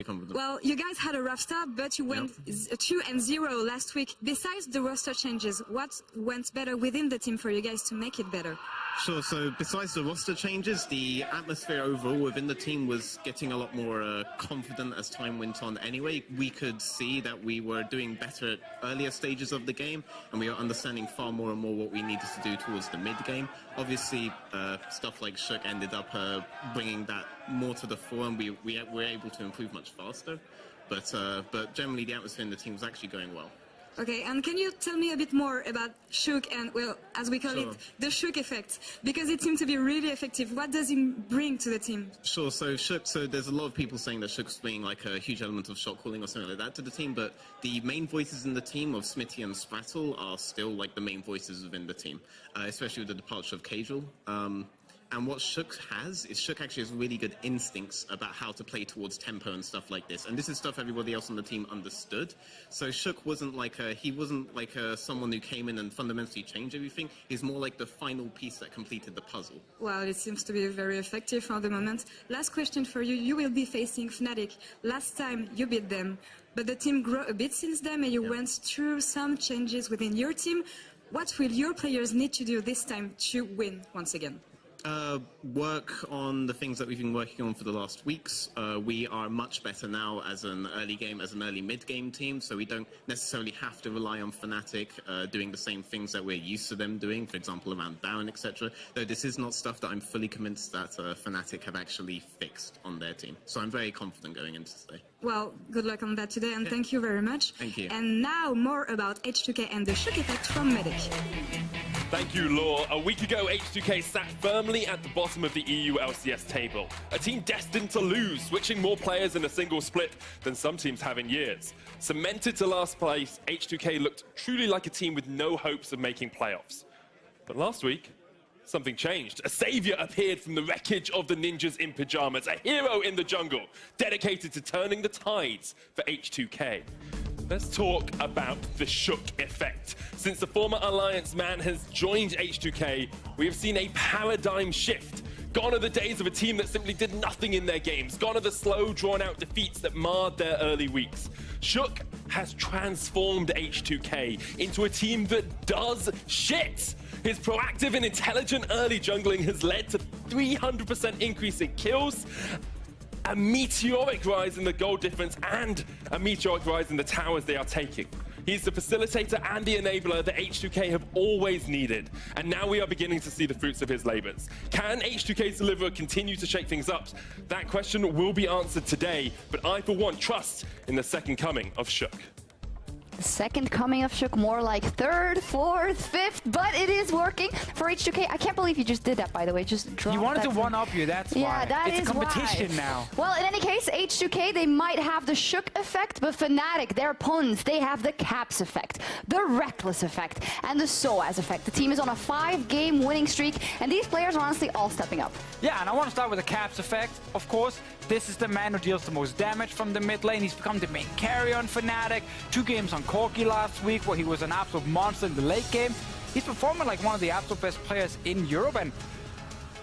confident. Well, you guys had a rough start, but you went 2-0 last week. Besides the roster changes, what went better within the team for you guys to make it better? Sure, so besides the roster changes, the atmosphere overall within the team was getting a lot more confident as time went on anyway. We could see that we were doing better at earlier stages of the game, and we were understanding far more and more what we needed to do towards the mid-game. Obviously, stuff like Shook ended up bringing that more to the fore, and we were able to improve much faster. But generally, the atmosphere in the team was actually going well. Okay, and can you tell me a bit more about Shook and, well, as we call it, the Shook effect? Because it seems to be really effective. What does it bring to the team? Sure, so Shook, there's a lot of people saying that Shook's bringing like a huge element of shot calling or something like that to the team, but the main voices in the team of Smitty and Sprattle are still like the main voices within the team, especially with the departure of Casual. And what Shook has is Shook actually has really good instincts about how to play towards tempo and stuff like this. And this is stuff everybody else on the team understood. So Shook wasn't like someone who came in and fundamentally changed everything. He's more like the final piece that completed the puzzle. Well, it seems to be very effective for the moment. Last question for you. You will be facing Fnatic. Last time you beat them, but the team grew a bit since then, and you went through some changes within your team. What will your players need to do this time to win once again? Work on the things that we've been working on for the last weeks. We are much better now as an early mid-game team, so we don't necessarily have to rely on Fnatic doing the same things that we're used to them doing, for example, around Baron, etc. Though this is not stuff that I'm fully convinced that Fnatic have actually fixed on their team. So I'm very confident going into today. Well, good luck on that today, and thank you very much. Thank you. And now more about H2K and the Shook effect from Medic. Thank you, Law. A week ago, H2K sat firmly at the bottom of the EU LCS table. A team destined to lose, switching more players in a single split than some teams have in years. Cemented to last place, H2K looked truly like a team with no hopes of making playoffs. But last week, something changed. A savior appeared from the wreckage of the ninjas in pajamas, a hero in the jungle, dedicated to turning the tides for H2K. Let's talk about the Shook effect. Since the former Alliance man has joined H2K, we have seen a paradigm shift. Gone are the days of a team that simply did nothing in their games. Gone are the slow, drawn-out defeats that marred their early weeks. Shook has transformed H2K into a team that does shit. His proactive and intelligent early jungling has led to 300% increase in kills, a meteoric rise in the goal difference, and a meteoric rise in the towers they are taking. He's the facilitator and the enabler that H2K have always needed, and now we are beginning to see the fruits of his labors. Can H2K's deliverer continue to shake things up? That question will be answered today, but I, for one, trust in the second coming of Shook. Second coming of Shook, more like third, fourth, fifth, but it is working for H2K. I can't believe you just did that, by the way. Just dropped. You wanted that to one-up you, that's why. Yeah, that is it's a competition why. now. Well, in any case, H2K, they might have the Shook effect, but Fnatic, their opponents, they have the Caps effect, the Reckless effect, and the SOAS effect. The team is on a 5-game winning streak, and these players are honestly all stepping up. Yeah, and I want to start with the Caps effect, of course. This is the man who deals the most damage from the mid lane. He's become the main carry on Fnatic. 2 games on Corki last week, where he was an absolute monster in the late game. He's performing like one of the absolute best players in Europe, and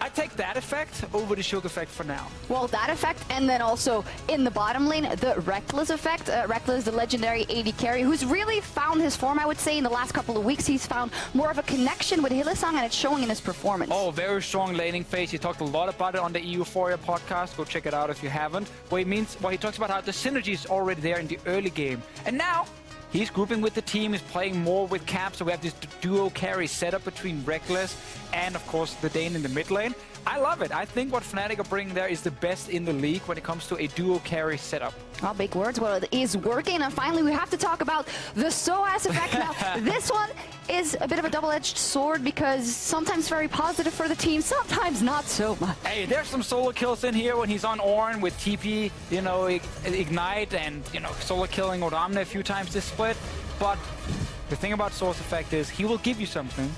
I take that effect over the Shook effect for now. Well, that effect, and then also in the bottom lane, the Reckless effect. Reckless, the legendary AD carry, who's really found his form, I would say, in the last couple of weeks. He's found more of a connection with Hylissang, and it's showing in his performance. Oh, very strong laning phase. He talked a lot about it on the Euphoria podcast. Go check it out if you haven't. Where he talks about how the synergy is already there in the early game. And now, he's grouping with the team, he's playing more with Caps, so we have this duo carry setup between Reckless and, of course, the Dane in the mid lane. I love it. I think what Fnatic are bringing there is the best in the league when it comes to a duo carry setup. Oh, big words. Well, it is working. And finally, we have to talk about the SOAS effect. Now, this one is a bit of a double-edged sword because sometimes very positive for the team, sometimes not so much. Hey, there's some solo kills in here when he's on Ornn with TP, you know, Ignite, and, you know, solo killing Oramne a few times this split. But the thing about Source Effect is he will give you something,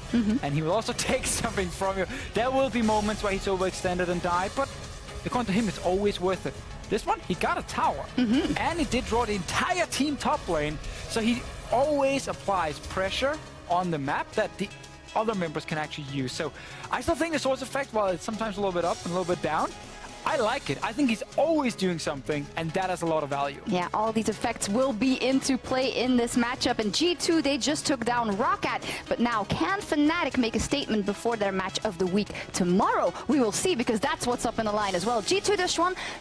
and he will also take something from you. There will be moments where he's overextended and died, but according to him, it's always worth it. This one, he got a tower, and he did draw the entire team top lane, so he always applies pressure on the map that the other members can actually use. So I still think the Source Effect, while it's sometimes a little bit up and a little bit down, I like it. I think he's always doing something, and that has a lot of value. Yeah, all these effects will be into play in this matchup. And G2, they just took down Roccat. But now, can Fnatic make a statement before their match of the week tomorrow? We will see, because that's what's up in the line as well. G2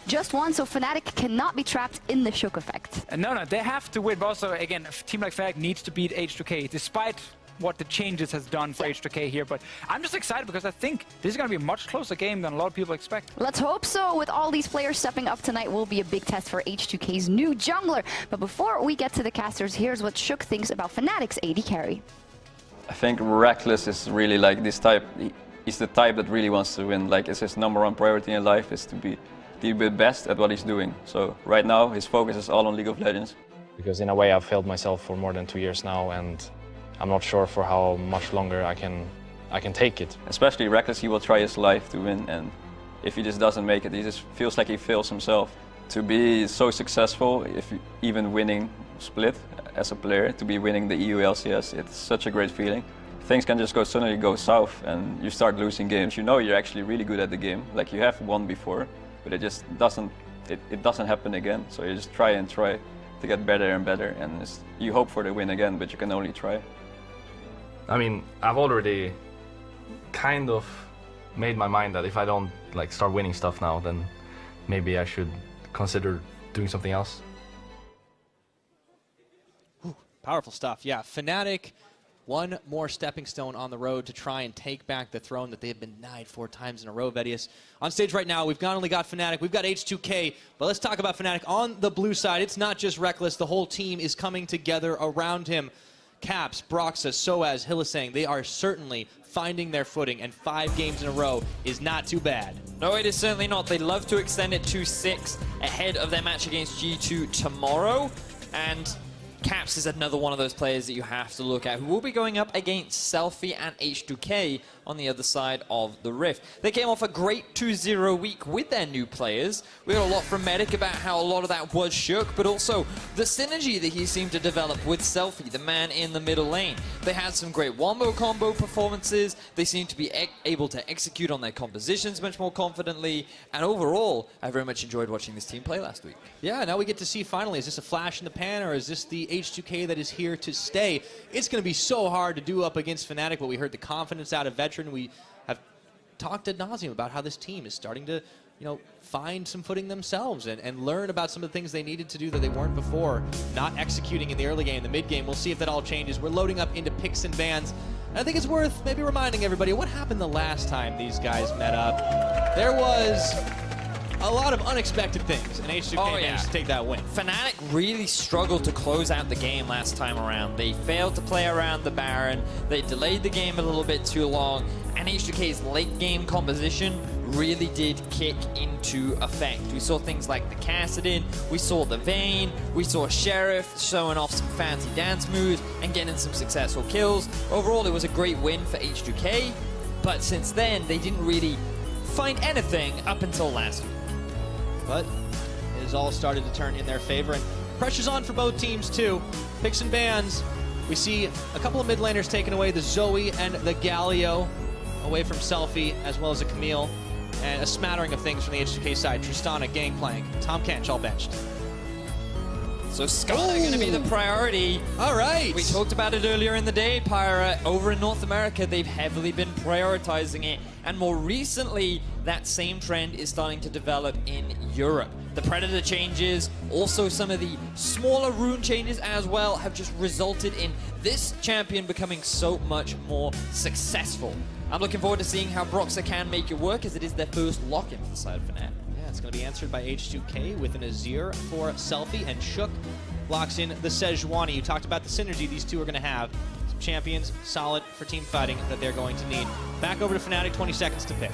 just won, so Fnatic cannot be trapped in the shook effect. No, they have to win. But also, again, a team like Fnatic needs to beat H2K, despite what the changes has done for H2K here. But I'm just excited because I think this is going to be a much closer game than a lot of people expect. Let's hope so. With all these players stepping up tonight, will be a big test for H2K's new jungler. But before we get to the casters, here's what Shook thinks about Fnatic's AD carry. I think Reckless is really like this type. He's the type that really wants to win. Like, it's his #1 priority in life is to be the best at what he's doing. So right now, his focus is all on League of Legends. Because in a way, I've failed myself for more than 2 years now, and I'm not sure for how much longer I can take it. Especially Reckless, he will try his life to win, and if he just doesn't make it, he just feels like he fails himself. To be so successful, even winning Split as a player, to be winning the EU LCS, it's such a great feeling. Things can just suddenly go south, and you start losing games. You know you're actually really good at the game, like you have won before, but it just doesn't happen again. So you just try and try to get better and better, and you hope for the win again, but you can only try. I mean, I've already kind of made my mind that if I don't like start winning stuff now, then maybe I should consider doing something else. Ooh, powerful stuff. Yeah, Fnatic, one more stepping stone on the road to try and take back the throne that they have been denied 4 times in a row, Vedius. On stage right now, we've not only got Fnatic, we've got H2K, but let's talk about Fnatic. On the blue side, it's not just Reckless, the whole team is coming together around him. Caps, Broxah, Soaz, Hylissang, they are certainly finding their footing, and 5 games in a row is not too bad. No, it is certainly not. They'd love to extend it to 6 ahead of their match against G2 tomorrow, and Caps is another one of those players that you have to look at, who will be going up against Selfie and H2K on the other side of the Rift. They came off a great 2-0 week with their new players. We heard a lot from Medic about how a lot of that was Shook, but also the synergy that he seemed to develop with Selfie, the man in the middle lane. They had some great wombo combo performances. They seemed to be able to execute on their compositions much more confidently. And overall, I very much enjoyed watching this team play last week. Yeah, now we get to see finally, is this a flash in the pan, or is this the H2K that is here to stay? It's going to be so hard to do up against Fnatic, but we heard the confidence out of Veteran. We have talked ad nauseum about how this team is starting to, find some footing themselves and learn about some of the things they needed to do that they weren't before, not executing in the early game, the mid game. We'll see if that all changes. We're loading up into picks and bans. And I think it's worth maybe reminding everybody what happened the last time these guys met up. There was a lot of unexpected things, and H2K managed to take that win. Fnatic really struggled to close out the game last time around. They failed to play around the Baron, they delayed the game a little bit too long, and H2K's late game composition really did kick into effect. We saw things like the Kassadin, we saw the Vayne, we saw Sheriff showing off some fancy dance moves and getting some successful kills. Overall, it was a great win for H2K, but since then, they didn't really find anything up until last week. But it has all started to turn in their favor, and pressure's on for both teams too. Picks and bans, we see a couple of mid laners taken away, the Zoe and the Galio away from Selfie, as well as a Camille, and a smattering of things from the H2K side. Tristana, Gangplank, Tom Kench all benched. So Skarner going to be the priority. All right. We talked about it earlier in the day, Pyra. Over in North America, they've heavily been prioritizing it. And more recently, that same trend is starting to develop in Europe. The Predator changes, also some of the smaller rune changes as well, have just resulted in this champion becoming so much more successful. I'm looking forward to seeing how Broxah can make it work, as it is their first lock-in for the side of Fnatic. It's going to be answered by H2K with an Azir for Selfie, and Shook locks in the Sejuani. You talked about the synergy these two are going to have. Some champions, solid for team fighting that they're going to need. Back over to Fnatic, 20 seconds to pick.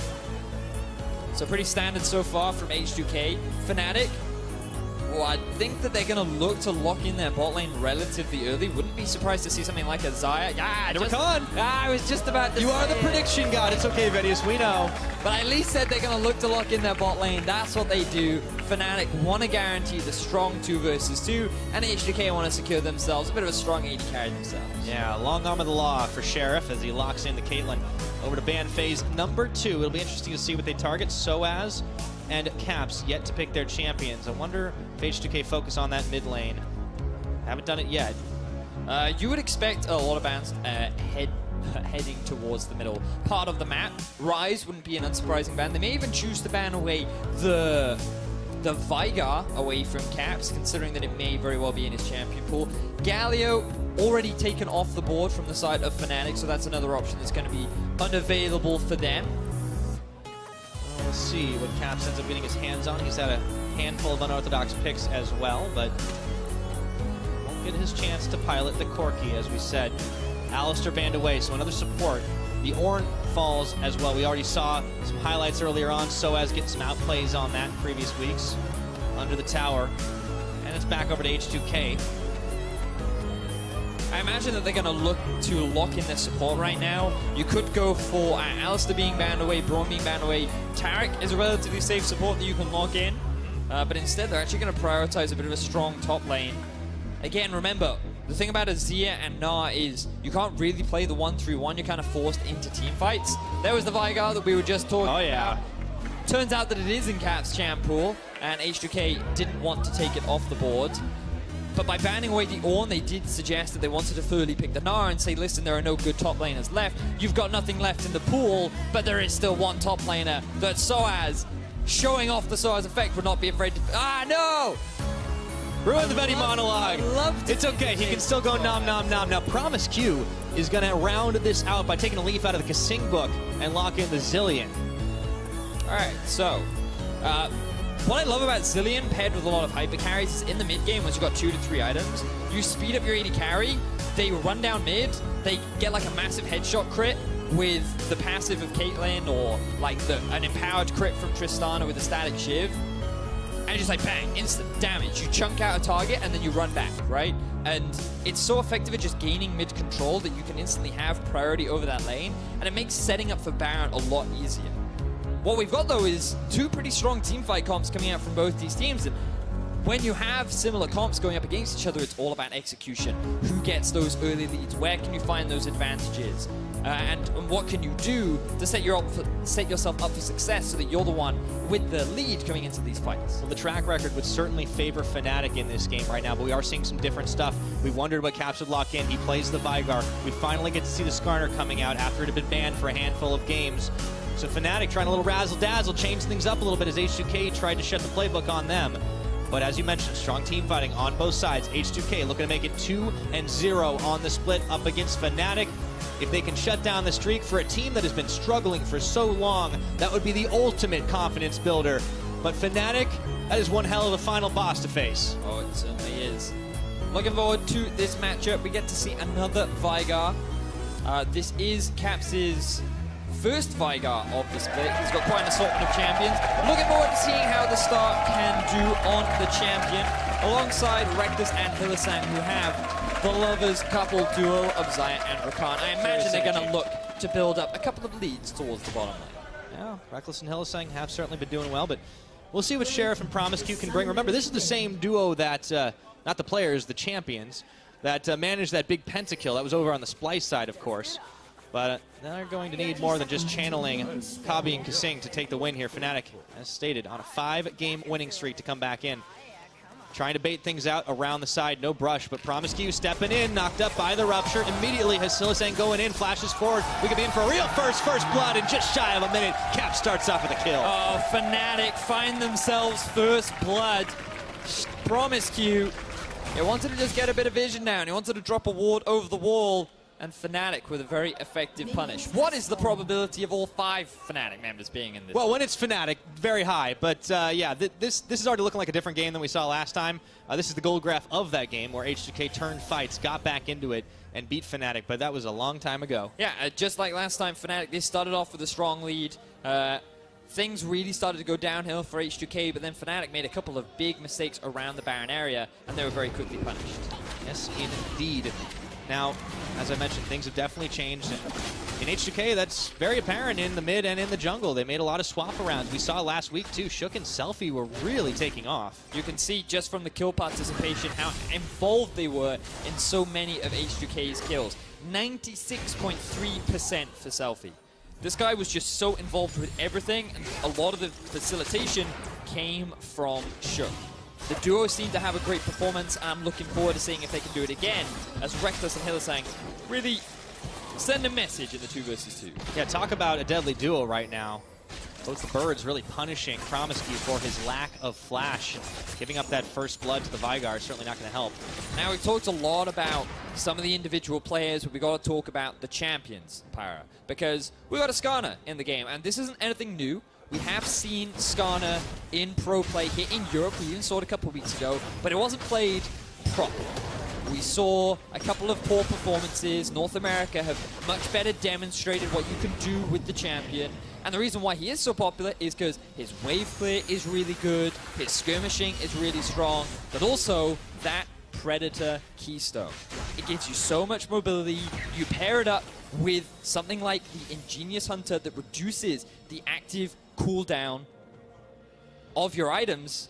So pretty standard so far from H2K. Fnatic, well, I think that they're going to look to lock in their bot lane relatively early. Wouldn't be surprised to see something like a Xayah. I was just about to You are the prediction god. It's okay, Vedius, we know. But I at least said they're going to look to lock in their bot lane. That's what they do. Fnatic want to guarantee the strong 2 versus 2, and H2K want to secure themselves a bit of a strong AD carry themselves. Yeah, long arm of the law for Sheriff as he locks in the Caitlyn over to ban phase number 2. It'll be interesting to see what they target. Soaz and Caps yet to pick their champions. I wonder if H2K focus on that mid lane. Haven't done it yet. You would expect a lot of bans heading towards the middle part of the map. Ryze wouldn't be an unsurprising ban. They may even choose to ban away the Vigar away from Caps, considering that it may very well be in his champion pool. Galio already taken off the board from the side of Fnatic, so that's another option that's going to be unavailable for them. We'll see what Caps ends up getting his hands on. He's had a handful of unorthodox picks as well, but won't get his chance to pilot the Corki, as we said. Alistair banned away, so another support. The Ornn falls as well. We already saw some highlights earlier on, Soaz getting some outplays on that in previous weeks. Under the tower, and it's back over to H2K. I imagine that they're going to look to lock in their support right now. You could go for Alistair being banned away, Braun being banned away. Taric is a relatively safe support that you can lock in, but instead they're actually going to prioritize a bit of a strong top lane. Again, remember, the thing about Azir and Gnar is you can't really play the 1-3-1. You're kind of forced into team fights. There was the Vigar that we were just talking about. Turns out that it is in Caps champ pool, and H2K didn't want to take it off the board. But by banning away the Ornn, they did suggest that they wanted to fully pick the Gnar and say, listen, there are no good top laners left. You've got nothing left in the pool, but there is still one top laner that Soaz, showing off the Soaz effect, would not be afraid to... Ah, no! Ruin the Betty monologue. It's okay, he can still go nom nom nom. Now, Promise Q is going to round this out by taking a leaf out of the Kasing book and lock in the Zilean. All right, so... what I love about Zilean paired with a lot of hyper carries is in the mid game, once you've got 2 to 3 items, you speed up your AD carry, they run down mid, they get like a massive headshot crit with the passive of Caitlyn, or like an empowered crit from Tristana with a static shiv, and just like bang, instant damage. You chunk out a target and then you run back, right? And it's so effective at just gaining mid control that you can instantly have priority over that lane, and it makes setting up for Baron a lot easier. What we've got, though, is 2 pretty strong teamfight comps coming out from both these teams. And when you have similar comps going up against each other, it's all about execution. Who gets those early leads? Where can you find those advantages? And what can you do to set yourself up for success so that you're the one with the lead coming into these fights? Well, the track record would certainly favor Fnatic in this game right now, but we are seeing some different stuff. We wondered what Caps would lock in. He plays the Vigar. We finally get to see the Skarner coming out after it had been banned for a handful of games. So Fnatic trying a little razzle-dazzle, change things up a little bit as H2K tried to shut the playbook on them. But as you mentioned, strong team fighting on both sides. H2K looking to make it 2-0 on the split up against Fnatic. If they can shut down the streak for a team that has been struggling for so long, that would be the ultimate confidence builder. But Fnatic, that is one hell of a final boss to face. Oh, it certainly is. Looking forward to this matchup. We get to see another Vigar. This is Caps' first Vigar of the split. He's got quite an assortment of champions. Looking forward to seeing how the Star can do on the champion, alongside Reckless and Hylissang, who have the lovers couple duo of Xayah and Rakan. I imagine they're going to look to build up a couple of leads towards the bottom lane. Yeah, Reckless and Hylissang have certainly been doing well, but we'll see what Sheriff and Promise Q can bring. Remember, this is the same duo that, not the players, the champions, that managed that big pentakill. That was over on the Splice side, of course. But they're going to need more than just channeling Kabi and Kasing to take the win here. Fnatic, as stated, on a 5-game winning streak to come back in. Trying to bait things out around the side, no brush, but Promise Q stepping in, knocked up by the Rupture. Immediately has Hylissang going in, flashes forward. We could be in for a real first blood in just shy of a minute. Cap starts off with a kill. Oh, Fnatic find themselves first blood. Promise Q, he wanted to just get a bit of vision down. He wanted to drop a ward over the wall. And Fnatic with a very effective punish. What is the probability of all 5 Fnatic members being in this? Well, when it's Fnatic, very high. But yeah, this is already looking like a different game than we saw last time. This is the goal graph of that game where H2K turned fights, got back into it, and beat Fnatic. But that was a long time ago. Yeah, just like last time, Fnatic, they started off with a strong lead. Things really started to go downhill for H2K, but then Fnatic made a couple of big mistakes around the Baron area, and they were very quickly punished. Yes, indeed. Now, as I mentioned, things have definitely changed. And in H2K, that's very apparent in the mid and in the jungle. They made a lot of swap-arounds. We saw last week, too, Shook and Selfie were really taking off. You can see just from the kill participation how involved they were in so many of H2K's kills. 96.3% for Selfie. This guy was just so involved with everything, and a lot of the facilitation came from Shook. The duo seem to have a great performance, and I'm looking forward to seeing if they can do it again, as Reckless and Hylissang really send a message in the 2 versus 2. Yeah, talk about a deadly duo right now. Both the Birds really punishing Promiscu for his lack of flash. Giving up that first blood to the Vygar is certainly not going to help. Now, we've talked a lot about some of the individual players, but we've got to talk about the champions, Pyra, because we've got a Skarner in the game, and this isn't anything new. We have seen Skarner in pro play here in Europe. We even saw it a couple of weeks ago, but it wasn't played properly. We saw a couple of poor performances. North America have much better demonstrated what you can do with the champion. And the reason why he is so popular is because his wave clear is really good, his skirmishing is really strong, but also that Predator Keystone. It gives you so much mobility. You pair it up with something like the Ingenious Hunter that reduces the active cooldown of your items,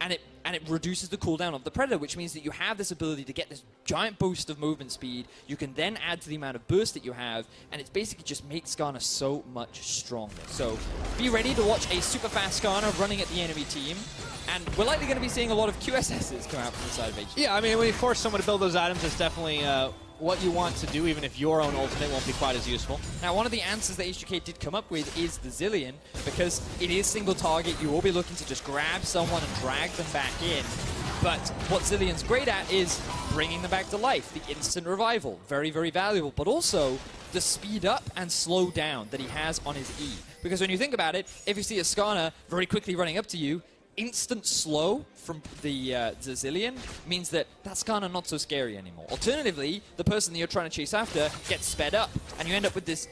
and it reduces the cooldown of the Predator, which means that you have this ability to get this giant boost of movement speed. You can then add to the amount of burst that you have, and it basically just makes Skarner so much stronger. So be ready to watch a super fast Skarner running at the enemy team, and we're likely going to be seeing a lot of QSSs come out from the side of H2K. Yeah, I mean, when you force someone to build those items, it's definitely what you want to do, even if your own ultimate won't be quite as useful. Now, one of the answers that H2K did come up with is the Zilean, because it is single target. You will be looking to just grab someone and drag them back in. But what Zilean's great at is bringing them back to life. The instant revival, very, very valuable. But also the speed up and slow down that he has on his E. Because when you think about it, if you see a Skarner very quickly running up to you, instant slow from the Zilean means that Skarner not so scary anymore. Alternatively, the person that you're trying to chase after gets sped up, and you end up with this...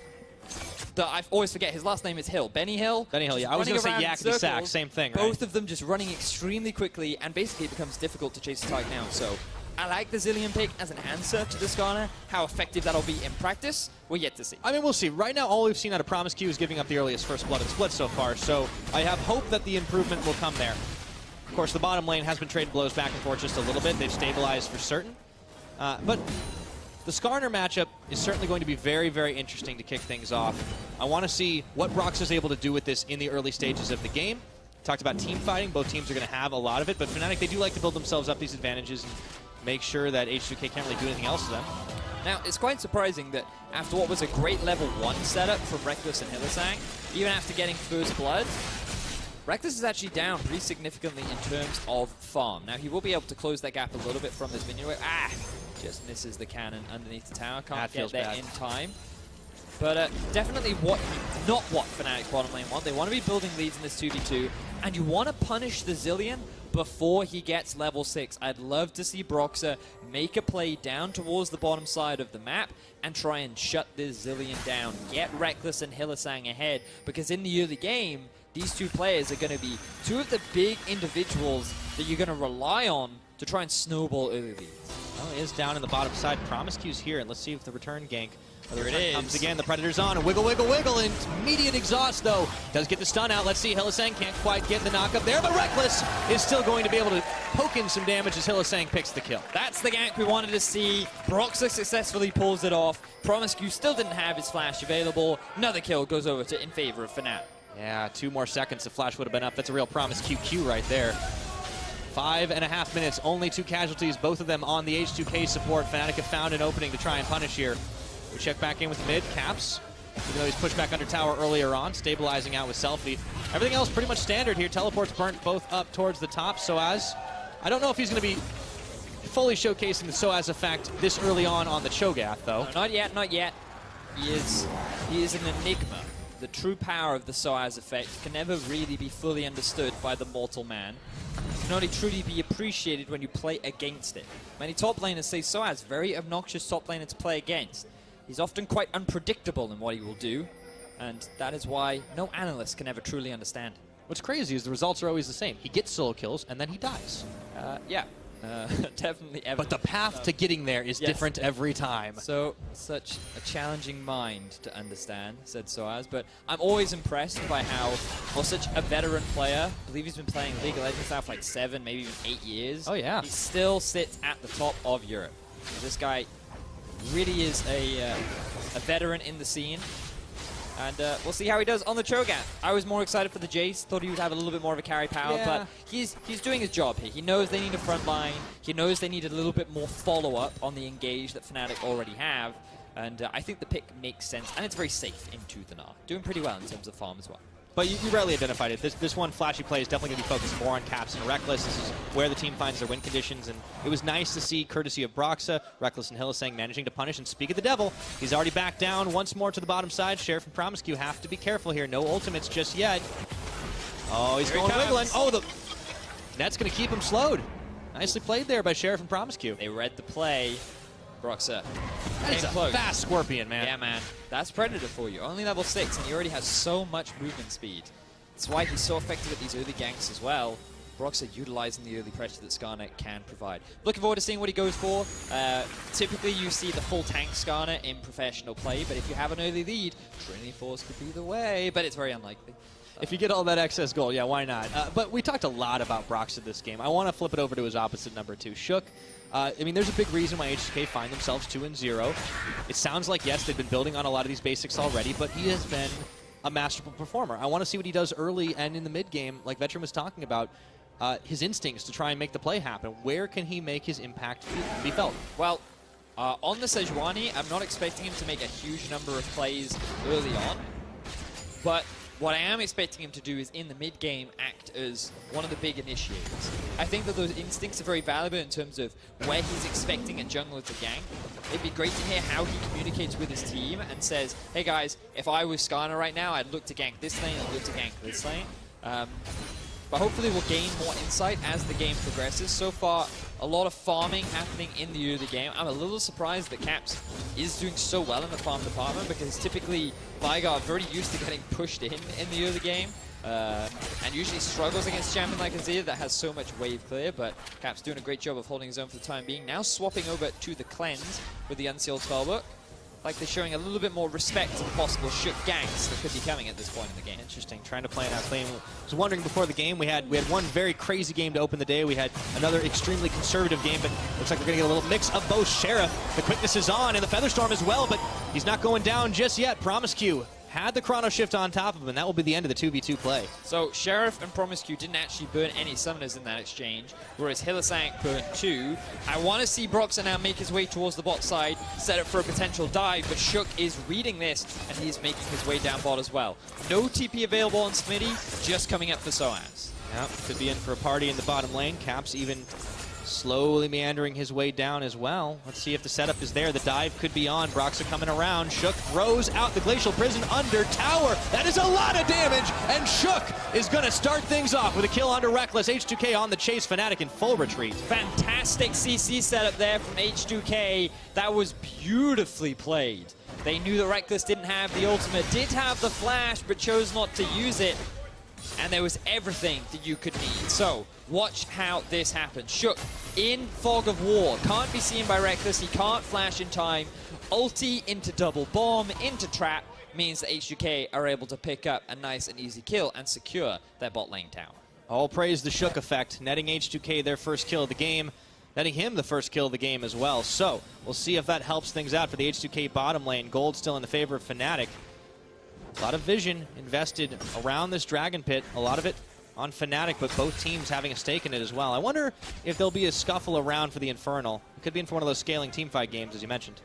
I always forget, his last name is Hill. Benny Hill? Benny Hill, yeah. I was going to say Yakety Sack, same thing, right? Both of them just running extremely quickly, and basically it becomes difficult to chase the target down. So I like the Zilean pick as an answer to the Skarner. How effective that'll be in practice, we're yet to see. I mean, we'll see. Right now, all we've seen out of Promiscu is giving up the earliest first blood and split so far, so I have hope that the improvement will come there. Of course, the bottom lane has been trading blows back and forth just a little bit. They've stabilized for certain. But the Skarner matchup is certainly going to be very, very interesting to kick things off. I want to see what Brox is able to do with this in the early stages of the game. Talked about team fighting. Both teams are going to have a lot of it, but Fnatic, they do like to build themselves up these advantages and make sure that H2K can't really do anything else to them. Now, it's quite surprising that after what was a great level 1 setup from Reckless and Hylissang, even after getting first blood, Reckless is actually down pretty significantly in terms of farm. Now, he will be able to close that gap a little bit from this minion. Just misses the cannon underneath the tower. Can't get there in time. But definitely not what Fnatic's bottom lane want. They want to be building leads in this 2v2, and you want to punish the Zilean before he gets level 6. I'd love to see Broxer make a play down towards the bottom side of the map and try and shut this Zilean down. Get Reckless and Hylissang ahead, because in the early game, these two players are going to be two of the big individuals that you're going to rely on to try and snowball early leads. Well, he is down in the bottom side. Promiscu's here, and let's see if the return gank There it is. Comes again, the Predator's on, and wiggle, wiggle, wiggle, and immediate exhaust, though. Does get the stun out. Let's see, Hylissang can't quite get the knock up there, but Reckless is still going to be able to poke in some damage as Hylissang picks the kill. That's the gank we wanted to see. Broxer successfully pulls it off. Promiscu still didn't have his flash available. Another kill goes over to in favor of Fnatic. Yeah, 2 more seconds, the flash would have been up. That's a real Promiscu right there. 5.5 minutes, only 2 casualties, both of them on the H2K support. Fnatic have found an opening to try and punish here. We check back in with the mid, Caps, even though he's pushed back under tower earlier on, stabilizing out with Selfie. Everything else pretty much standard here. Teleports burnt both up towards the top. Soaz, I don't know if he's going to be fully showcasing the Soaz effect this early on the Cho'Gath, though. No, not yet, not yet. He is an enigma. The true power of the Soaz effect can never really be fully understood by the mortal man. It can only truly be appreciated when you play against it. Many top laners say Soaz, very obnoxious top laner to play against. He's often quite unpredictable in what he will do, and that is why no analyst can ever truly understand. What's crazy is the results are always the same. He gets solo kills, and then he dies. Yeah, definitely ever. But the path to getting there is different every time. So, such a challenging mind to understand, said Soaz, but I'm always impressed by how, for such a veteran player, I believe he's been playing League of Legends now for like 7, maybe even 8 years. Oh yeah. He still sits at the top of Europe. This guy really is a veteran in the scene, And we'll see how he does on the Cho'Gath. I was more excited for the Jace. Thought he would have a little bit more of a carry power, but he's doing his job here. He knows they need a front line. He knows they need a little bit more follow-up on the engage that Fnatic already have. And I think the pick makes sense, and it's very safe in Tooth and R. Doing pretty well in terms of farm as well. But you rarely identified it. This one flashy play is definitely going to be focused more on Caps and Reckless. This is where the team finds their win conditions, and it was nice to see, courtesy of Broxa, Reckless and Hylissang managing to punish. And speak of the devil, he's already back down once more to the bottom side. Sheriff and Promiscu have to be careful here. No ultimates just yet. Oh, he's going wiggling. Oh, the net's going to keep him slowed. Nicely played there by Sheriff and Promiscu. They read the play. Broxa. That's a fast Scorpion, man. Yeah, man. That's Predator for you. Only level 6, and he already has so much movement speed. That's why he's so effective at these early ganks as well. Broxa utilizing the early pressure that Skarner can provide. Looking forward to seeing what he goes for. Typically, you see the full tank Skarner in professional play, but if you have an early lead, Trinity Force could be the way, but it's very unlikely. If you get all that excess gold, yeah, why not? But we talked a lot about Broxa this game. I want to flip it over to his opposite number 2, Shook. I mean, there's a big reason why H2K find themselves 2-0. It sounds like, yes, they've been building on a lot of these basics already, but he has been a masterful performer. I want to see what he does early and in the mid game, like Veteran was talking about, his instincts to try and make the play happen. Where can he make his impact be felt? Well, on the Sejuani, I'm not expecting him to make a huge number of plays early on, but what I am expecting him to do is, in the mid-game, act as one of the big initiators. I think that those instincts are very valuable in terms of where he's expecting a jungler to gank. It'd be great to hear how he communicates with his team and says, hey guys, if I was Skarner right now, I'd look to gank this lane, I'd look to gank this lane. But hopefully we'll gain more insight as the game progresses. So far, a lot of farming happening in the early game. I'm a little surprised that Caps is doing so well in the farm department, because typically Vigar are very used to getting pushed in the early game. And usually struggles against a champion like Azir that has so much wave clear, but Caps doing a great job of holding his own for the time being. Now swapping over to the cleanse with the Unsealed Spellbook. Like they're showing a little bit more respect to the possible Shook ganks that could be coming at this point in the game. Interesting, trying to play in that lane. I was wondering before the game, we had one very crazy game to open the day. We had another extremely conservative game, but looks like we're going to get a little mix of both. Sheriff, the quickness is on, and the Featherstorm as well, but he's not going down just yet. Promiscu had the Chrono Shift on top of him, and that will be the end of the 2v2 play. So Sheriff and Promiscu didn't actually burn any summoners in that exchange, whereas Hylissang burnt 2. I want to see Broxa now make his way towards the bot side, set up for a potential dive, but Shook is reading this, and he is making his way down bot as well. No TP available on Smitty, just coming up for Soaz. Yeah, could be in for a party in the bottom lane. Caps even slowly meandering his way down as well. Let's see if the setup is there. The dive could be on. Broxa coming around. Shook throws out the Glacial Prison under tower. That is a lot of damage, and Shook is going to start things off with a kill under Reckless. H2K on the chase. Fnatic in full retreat. Fantastic CC setup there from H2K. That was beautifully played. They knew that Reckless didn't have the ultimate, did have the flash, but chose not to use it. And there was everything that you could need. So, watch how this happens. Shook in Fog of War. Can't be seen by Reckless. He can't flash in time. Ulti into double bomb, into trap, means that H2K are able to pick up a nice and easy kill and secure their bot lane tower. All praise the Shook effect, netting H2K their first kill of the game, netting him the first kill of the game as well. So, we'll see if that helps things out for the H2K bottom lane. Gold still in the favor of Fnatic. A lot of vision invested around this Dragon Pit, a lot of it on Fnatic, but both teams having a stake in it as well. I wonder if there'll be a scuffle around for the Infernal. It could be in for one of those scaling teamfight games, as you mentioned.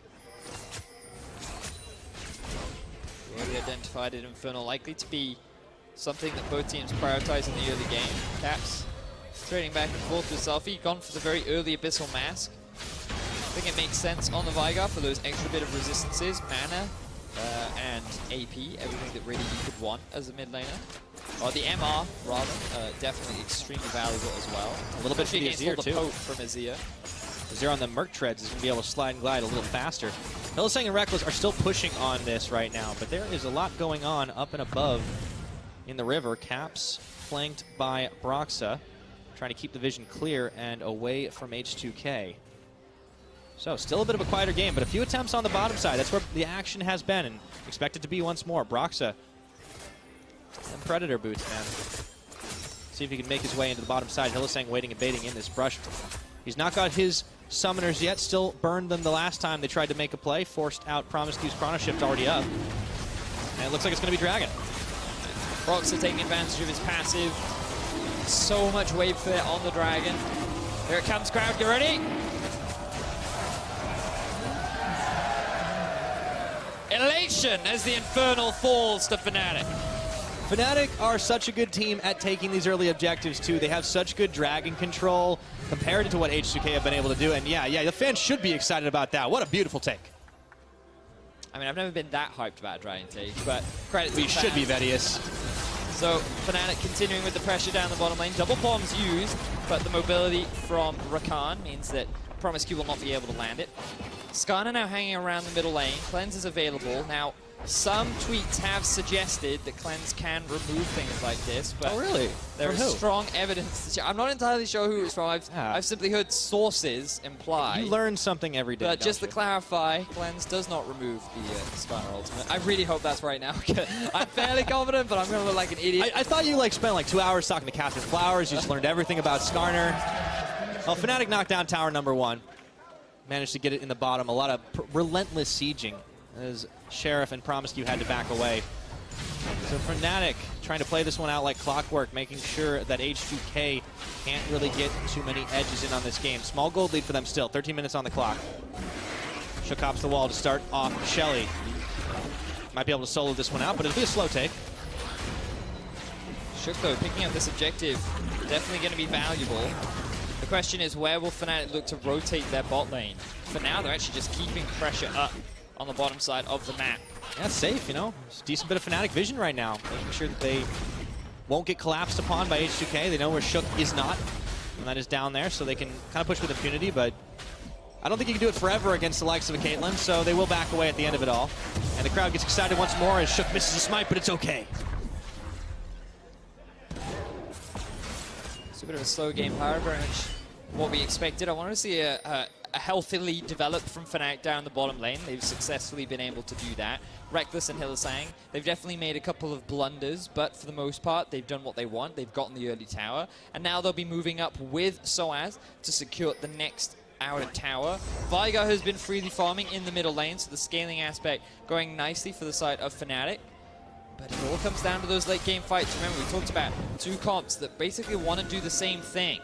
Already identified an Infernal, likely to be something that both teams prioritize in the early game. Caps trading back and forth with Selfie, gone for the very early Abyssal Mask. I think it makes sense on the Vigar for those extra bit of resistances, mana, and AP, everything that really you could want as a mid laner. Or the MR, rather, definitely extremely valuable as well. A little bit for the Azir, too. Poke from Azir. Azir on the Merc Treads is going to be able to slide and glide a little faster. Hylissang and Reckless are still pushing on this right now, but there is a lot going on up and above in the river. Caps flanked by Broxa, trying to keep the vision clear and away from H2K. So, still a bit of a quieter game, but a few attempts on the bottom side. That's where the action has been, and expect it to be once more. Broxa and Predator boots, man. See if he can make his way into the bottom side. Hylissang waiting and baiting in this brush. He's not got his summoners yet. Still burned them the last time they tried to make a play. Forced out Promiscu's Chrono Shift already up. And it looks like it's going to be Dragon. Broxah taking advantage of his passive. So much wave clear on the Dragon. Here it comes, crowd, get ready. Elation as the Infernal falls to Fnatic. Fnatic are such a good team at taking these early objectives, too. They have such good Dragon control compared to what H2K have been able to do. And yeah, the fans should be excited about that. What a beautiful take. I mean, I've never been that hyped about Dragon take, but credit to We the should be, fans. Vedius. So Fnatic continuing with the pressure down the bottom lane. Double bombs used, but the mobility from Rakan means that Promiscu will not be able to land it. Skarner now hanging around the middle lane. Cleanse is available. Now, some tweets have suggested that Cleanse can remove things like this, but Oh, really? there From is who? strong evidence. I'm not entirely sure who it's from. I've simply heard sources imply. You learn something every day. But just to don't you? clarify, Cleanse does not remove the Skarner ultimate. I really hope that's right now. I'm fairly confident, but I'm going to look like an idiot. I thought you spent 2 hours talking to Captain Flowers. You just learned everything about Skarner. Well, Fnatic knocked down tower number 1. Managed to get it in the bottom. A lot of relentless sieging as Sheriff and Promiscu had to back away. So Fnatic trying to play this one out like clockwork, making sure that H2K can't really get too many edges in on this game. Small gold lead for them still. 13 minutes on the clock. Shook hops the wall to start off Shelly. Might be able to solo this one out, but it'll be a slow take. Shook, though, picking up this objective, definitely going to be valuable. The question is, where will Fnatic look to rotate their bot lane? For now, they're actually just keeping pressure up on the bottom side of the map. Yeah, safe, It's a decent bit of Fnatic vision right now, making sure that they won't get collapsed upon by H2K. They know where Shook is not, and that is down there, so they can kind of push with impunity, but I don't think you can do it forever against the likes of a Caitlyn, so they will back away at the end of it all. And the crowd gets excited once more as Shook misses a smite, but it's okay. It's a bit of a slow game, however, very much what we expected. I wanted to see a healthy lead develop from Fnatic down the bottom lane. They've successfully been able to do that. Rekkles and Hylissang, they've definitely made a couple of blunders, but for the most part, they've done what they want. They've gotten the early tower, and now they'll be moving up with Soaz to secure the next outer tower. Veigar has been freely farming in the middle lane, so the scaling aspect going nicely for the side of Fnatic. But it all comes down to those late game fights. Remember, we talked about 2 comps that basically want to do the same thing.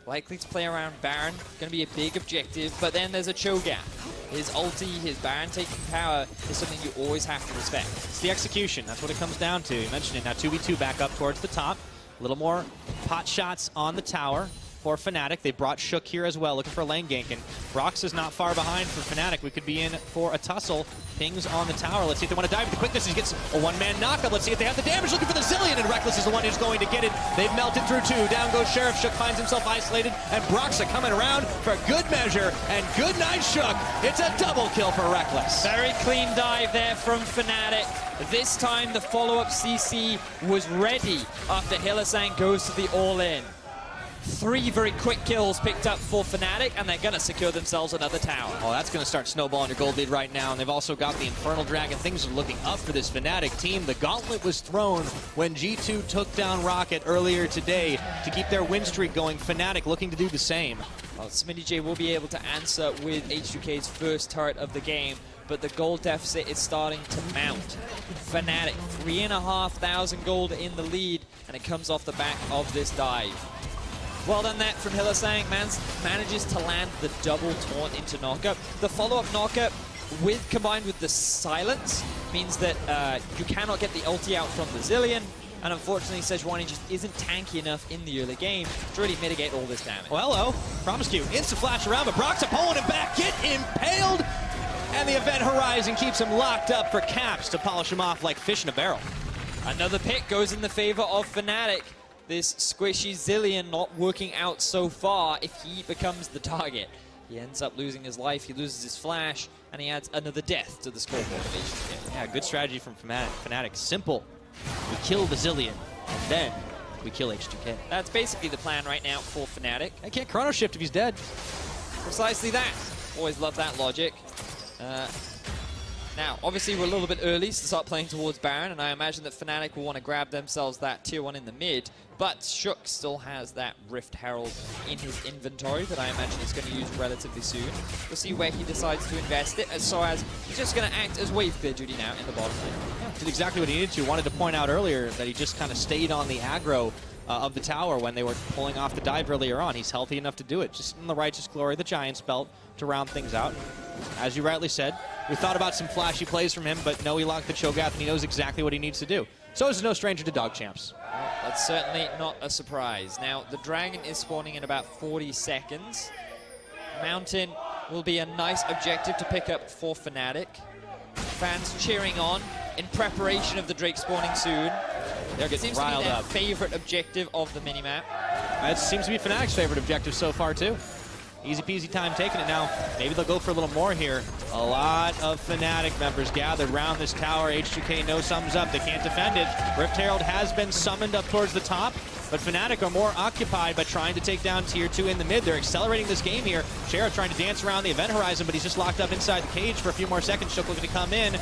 Likely to play around Baron, going to be a big objective, but then there's a Cho'Gath. His ulti, his Baron taking power is something you always have to respect. It's the execution, that's what it comes down to. You mentioned it, now 2v2 back up towards the top. A little more pot shots on the tower for Fnatic. They brought Shook here as well, looking for a lane gank, and Brox is not far behind for Fnatic. We could be in for a tussle. Pings on the tower. Let's see if they want to dive with the quickness. He gets a one-man knockup. Let's see if they have the damage. Looking for the Zillion, and Rekkles is the one who's going to get it. They've melted through 2. Down goes Sheriff. Shook finds himself isolated, and Broxa coming around for good measure, and good night, Shook. It's a double kill for Rekkles. Very clean dive there from Fnatic. This time the follow-up CC was ready after Hylissang goes to the all-in. 3 very quick kills picked up for Fnatic, and they're going to secure themselves another tower. Oh, that's going to start snowballing your gold lead right now, and they've also got the Infernal Dragon. Things are looking up for this Fnatic team. The gauntlet was thrown when G2 took down Rocket earlier today to keep their win streak going. Fnatic looking to do the same. Well, Smitty J will be able to answer with H2K's first turret of the game, but the gold deficit is starting to mount. Fnatic, 3,500 gold in the lead, and it comes off the back of this dive. Well done that from Hylissang. Manages to land the double taunt into knockup. The follow-up knockup combined with the silence means that you cannot get the ulti out from the Zillion, and unfortunately Sejuani just isn't tanky enough in the early game to really mitigate all this damage. Well, hello. Promiscu. Insta flash around, but Broxah pulling him back. Get impaled! And the Event Horizon keeps him locked up for Caps to polish him off like fish in a barrel. Another pick goes in the favor of Fnatic. This squishy Zillion not working out so far if he becomes the target. He ends up losing his life, he loses his flash, and he adds another death to the scoreboard of H2K. Yeah, good strategy from Fnatic. Simple. We kill the Zillion, and then we kill H2K. That's basically the plan right now for Fnatic. I can't chrono shift if he's dead. Precisely that. Always love that logic. Now, obviously, we're a little bit early to start playing towards Baron, and I imagine that Fnatic will want to grab themselves that tier 1 in the mid, but Shook still has that Rift Herald in his inventory that I imagine he's going to use relatively soon. We'll see where he decides to invest it, as Soaz is just going to act as wave clear duty now in the bottom lane. Yeah, did exactly what he needed to. Wanted to point out earlier that he just kind of stayed on the aggro of the tower when they were pulling off the dive earlier on. He's healthy enough to do it. Just in the righteous glory of the Giants belt to round things out. As you rightly said, we thought about some flashy plays from him, but no, he locked the Cho'Gath and he knows exactly what he needs to do. So is no stranger to dog champs. Well, that's certainly not a surprise. Now, the Dragon is spawning in about 40 seconds. Mountain will be a nice objective to pick up for Fnatic. Fans cheering on in preparation of the Drake spawning soon. They're getting Seems to be riled their up. favorite objective of the minimap. That seems to be Fnatic's favorite objective so far, too. Easy peasy time taking it now. Maybe they'll go for a little more here. A lot of Fnatic members gathered around this tower. H2K no sums up. They can't defend it. Rift Herald has been summoned up towards the top, but Fnatic are more occupied by trying to take down tier 2 in the mid. They're accelerating this game here. Sheriff trying to dance around the event horizon, but he's just locked up inside the cage for a few more seconds. Shook looking to come in.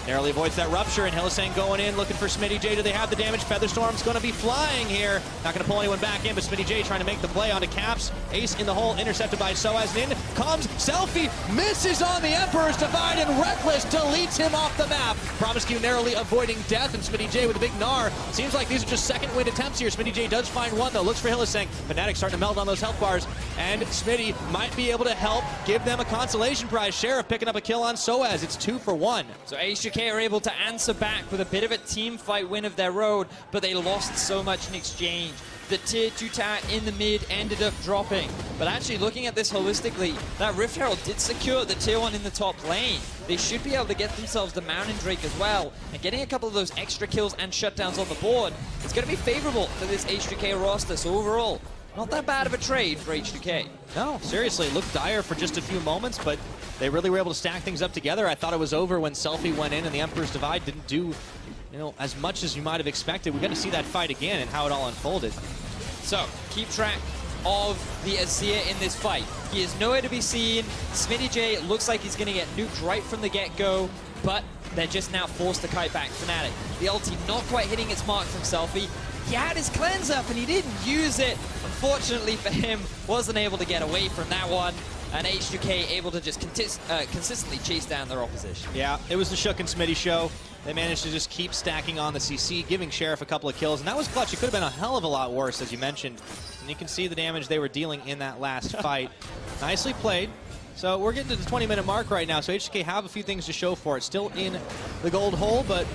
Narrowly avoids that rupture, and Hylissang going in, looking for Smitty J. Do they have the damage? Featherstorm's going to be flying here. Not going to pull anyone back in, but Smitty J trying to make the play onto Caps. Ace in the hole, intercepted by Soaz. And in comes Selfie, misses on the Emperor's Divide, and Reckless deletes him off the map. Promiscu narrowly avoiding death, and Smitty J with a big gnar. Seems like these are just second wind attempts here. Smitty J does find one, though. Looks for Hylissang. Fnatic starting to melt on those health bars, and Smitty might be able to help give them a consolation prize. Sheriff picking up a kill on Soaz. It's 2 for 1. So H2K are able to answer back with a bit of a team fight win of their own, but they lost so much in exchange. The tier 2 tower in the mid ended up dropping. But actually, looking at this holistically, that Rift Herald did secure the tier 1 in the top lane. They should be able to get themselves the Mountain Drake as well. And getting a couple of those extra kills and shutdowns on the board, it's going to be favorable for this H2K roster. So overall, not that bad of a trade for H2K. No, seriously, it looked dire for just a few moments, but they really were able to stack things up together. I thought it was over when Selfie went in and the Emperor's Divide didn't do, as much as you might have expected. We got to see that fight again and how it all unfolded. So, keep track of the Azir in this fight. He is nowhere to be seen. Smitty J looks like he's going to get nuked right from the get-go, but they're just now forced to kite back Fnatic. The ulti not quite hitting its mark from Selfie. He had his cleanse up and he didn't use it. Unfortunately for him, wasn't able to get away from that one. And H2K able to just consistently chase down their opposition. Yeah, it was the Shook and Smitty show. They managed to just keep stacking on the CC, giving Sheriff a couple of kills, and that was clutch. It could have been a hell of a lot worse, as you mentioned. And you can see the damage they were dealing in that last fight. Nicely played. So we're getting to the 20-minute mark right now, so H2K have a few things to show for it. Still in the gold hole, but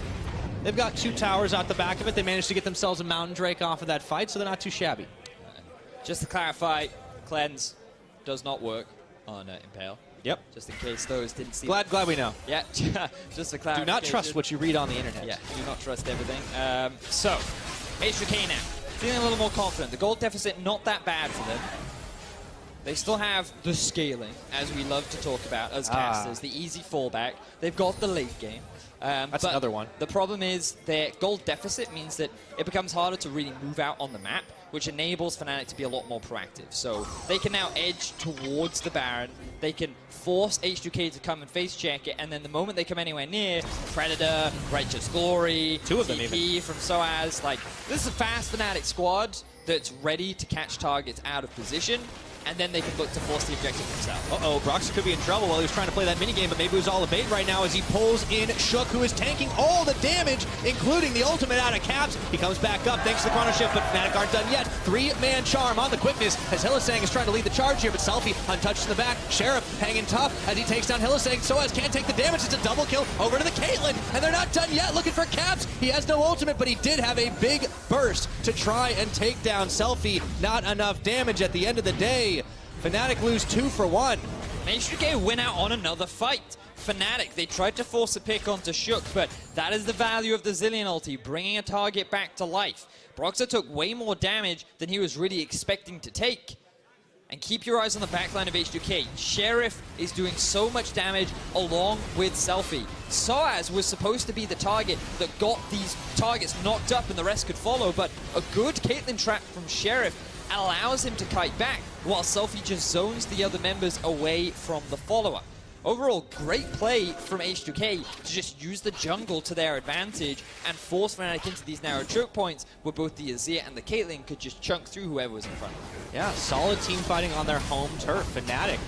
they've got 2 towers out the back of it. They managed to get themselves a Mountain Drake off of that fight, so they're not too shabby. Just to clarify, cleanse does not work on Impale. Yep. Just in case those didn't see. Glad we know. Yeah, just to clarify. Do not trust what you read on the internet. Yeah, do not trust everything. So, H2K now, feeling a little more confident. The gold deficit not that bad for them. They still have the scaling, as we love to talk about as casters, the easy fallback. They've got the late game. That's another one. The problem is their gold deficit means that it becomes harder to really move out on the map, which enables Fnatic to be a lot more proactive. So they can now edge towards the Baron. They can force H2K to come and face check it, and then the moment they come anywhere near, Predator, Righteous Glory, 2 of them TP even. from Soaz. Like, this is a fast Fnatic squad that's ready to catch targets out of position, and then they can look to force the objective themselves. Uh-oh, Brox could be in trouble while he was trying to play that minigame, but maybe it was all a bait right now as he pulls in Shook, who is tanking all the damage, including the ultimate out of Caps. He comes back up thanks to the chrono shift, but Fnatic aren't done yet. 3-man charm on the quickness as Hylissang is trying to lead the charge here, but Selfie untouched in the back. Sheriff hanging tough as he takes down Hylissang. Soaz can't take the damage. It's a double kill over to the Caitlyn, and they're not done yet. Looking for Caps. He has no ultimate, but he did have a big burst to try and take down Selfie. Not enough damage at the end of the day. Fnatic lose 2 for 1. H2K win out on another fight. Fnatic, they tried to force a pick onto Shook, but that is the value of the Zillion ulti, bringing a target back to life. Broxah took way more damage than he was really expecting to take. And keep your eyes on the backline of H2K. Sheriff is doing so much damage along with Selfie. Soaz was supposed to be the target that got these targets knocked up and the rest could follow, but a good Caitlyn trap from Sheriff allows him to kite back, while Selfie just zones the other members away from the follower. overall, great play from H2K to just use the jungle to their advantage and force Fnatic into these narrow choke points where both the Azir and the Caitlyn could just chunk through whoever was in front of them. Yeah, solid team fighting on their home turf. Fnatic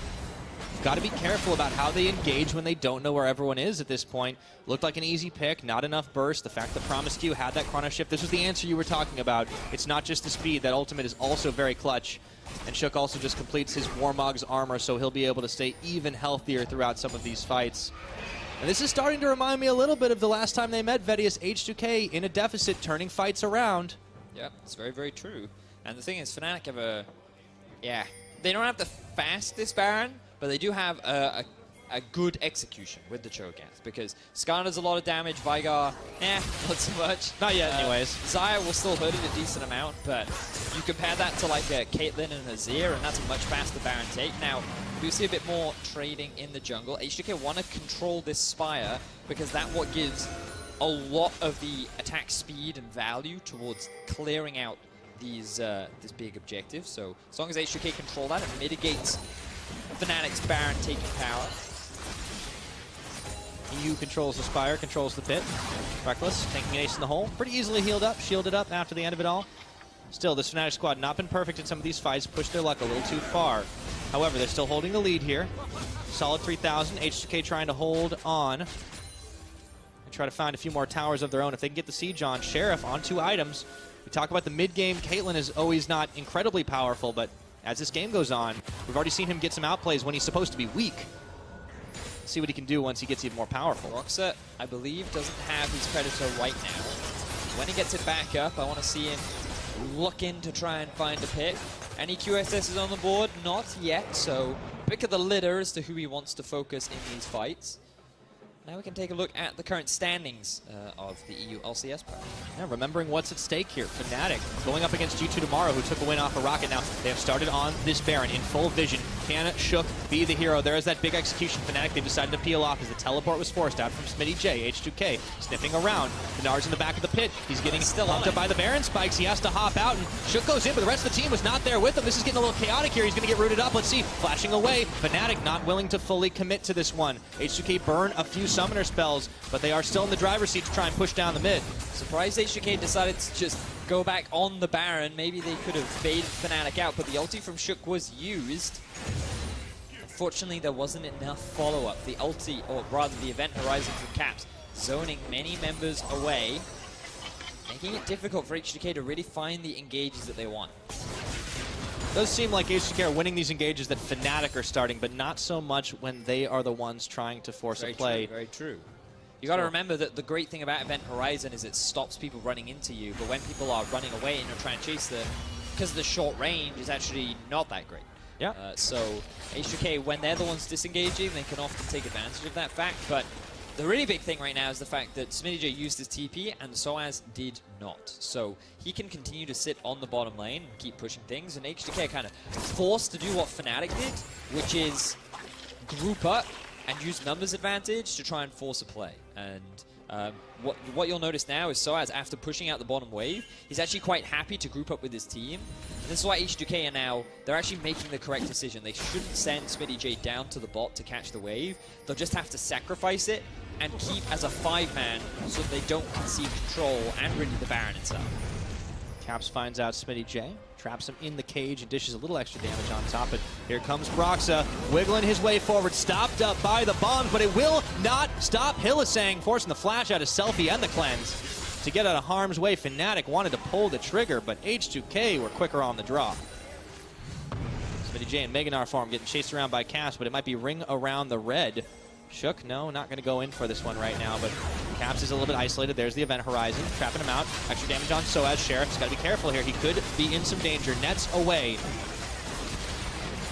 got to be careful about how they engage when they don't know where everyone is at this point. Looked like an easy pick, not enough burst. The fact that Promiscu had that chrono shift, this was the answer you were talking about. It's not just the speed, that ultimate is also very clutch. And Shook also just completes his Warmog's armor, so he'll be able to stay even healthier throughout some of these fights. And this is starting to remind me a little bit of the last time they met Vedius, H2K in a deficit, turning fights around. Yeah, it's very, very true. And the thing is, Fnatic have a... Yeah, they don't have the fastest Baron, but they do have a good execution with the Cho'Gath, because Skarner does a lot of damage, Veigar, not so much. Not yet, anyways. Xayah will still hurt it a decent amount, but you compare that to like a Caitlyn and Azir, and that's a much faster Baron take. Now, we do see a bit more trading in the jungle. H2K want to control this Spire, because that's what gives a lot of the attack speed and value towards clearing out these this big objective. So as long as H2K control that, it mitigates Fnatic's Baron taking power. EU controls the Spire, controls the pit. Reckless, taking an ace in the hole. Pretty easily healed up, shielded up after the end of it all. Still, this Fnatic squad not been perfect in some of these fights, pushed their luck a little too far. However, they're still holding the lead here. Solid 3,000, H2K trying to hold on. And try to find a few more towers of their own if they can get the siege on. Sheriff on 2 items. We talk about the mid-game, Caitlyn is always not incredibly powerful, but as this game goes on, we've already seen him get some outplays when he's supposed to be weak. Let's see what he can do once he gets even more powerful. Roxa, I believe, doesn't have his Predator right now. When he gets it back up, I want to see him looking to try and find a pick. Any QSSs on the board? Not yet, so pick of the litter as to who he wants to focus in these fights. Now we can take a look at the current standings of the EU LCS pack. Yeah, remembering what's at stake here. Fnatic going up against G2 tomorrow, who took a win off a Rocket. Now they have started on this Baron in full vision. Can Shook be the hero? There is that big execution. Fnatic, they decided to peel off as the teleport was forced out from Smitty J. H2K sniffing around. Dinar's in the back of the pit. He's getting still pumped up by the Baron spikes. He has to hop out, and Shook goes in, but the rest of the team was not there with him. This is getting a little chaotic here. He's going to get rooted up. Let's see. Flashing away. Fnatic not willing to fully commit to this one. H2K burn a few summoner spells, but they are still in the driver's seat to try and push down the mid. Surprised H2K decided to just go back on the Baron. Maybe they could have baited Fnatic out, but the ulti from Shook was used. Unfortunately, there wasn't enough follow-up. The ulti, or rather the event horizon from Caps, zoning many members away, making it difficult for H2K to really find the engages that they want. Does seem like H2K are winning these engages that Fnatic are starting, but not so much when they are the ones trying to force a play. Very true. You got to remember that the great thing about Event Horizon is it stops people running into you, but when people are running away and you're trying to chase them, because the short range is actually not that great. Yeah. So H2K, when they're the ones disengaging, they can often take advantage of that fact, but the really big thing right now is the fact that Smitty J used his TP and Soaz did not. So he can continue to sit on the bottom lane and keep pushing things, and H2K kind of forced to do what Fnatic did, which is group up and use numbers advantage to try and force a play. And what you'll notice now is Soaz, after pushing out the bottom wave, he's actually quite happy to group up with his team. And this is why H2K are now, they're actually making the correct decision. They shouldn't send Smitty J down to the bot to catch the wave. They'll just have to sacrifice it and keep as a 5-man so that they don't concede control and really the Baron itself. Caps finds out Smitty J, traps him in the cage and dishes a little extra damage on top. But here comes Broxa, wiggling his way forward, stopped up by the bombs, but it will not stop Hylissang, forcing the flash out of Selfie and the cleanse. To get out of harm's way, Fnatic wanted to pull the trigger, but H2K were quicker on the draw. Smitty J and Meganar farm getting chased around by Caps, but it might be ring around the red. Shook, no, not going to go in for this one right now, but Caps is a little bit isolated. There's the event horizon, trapping him out. Extra damage on Soaz. Sheriff's got to be careful here. He could be in some danger. Nets away.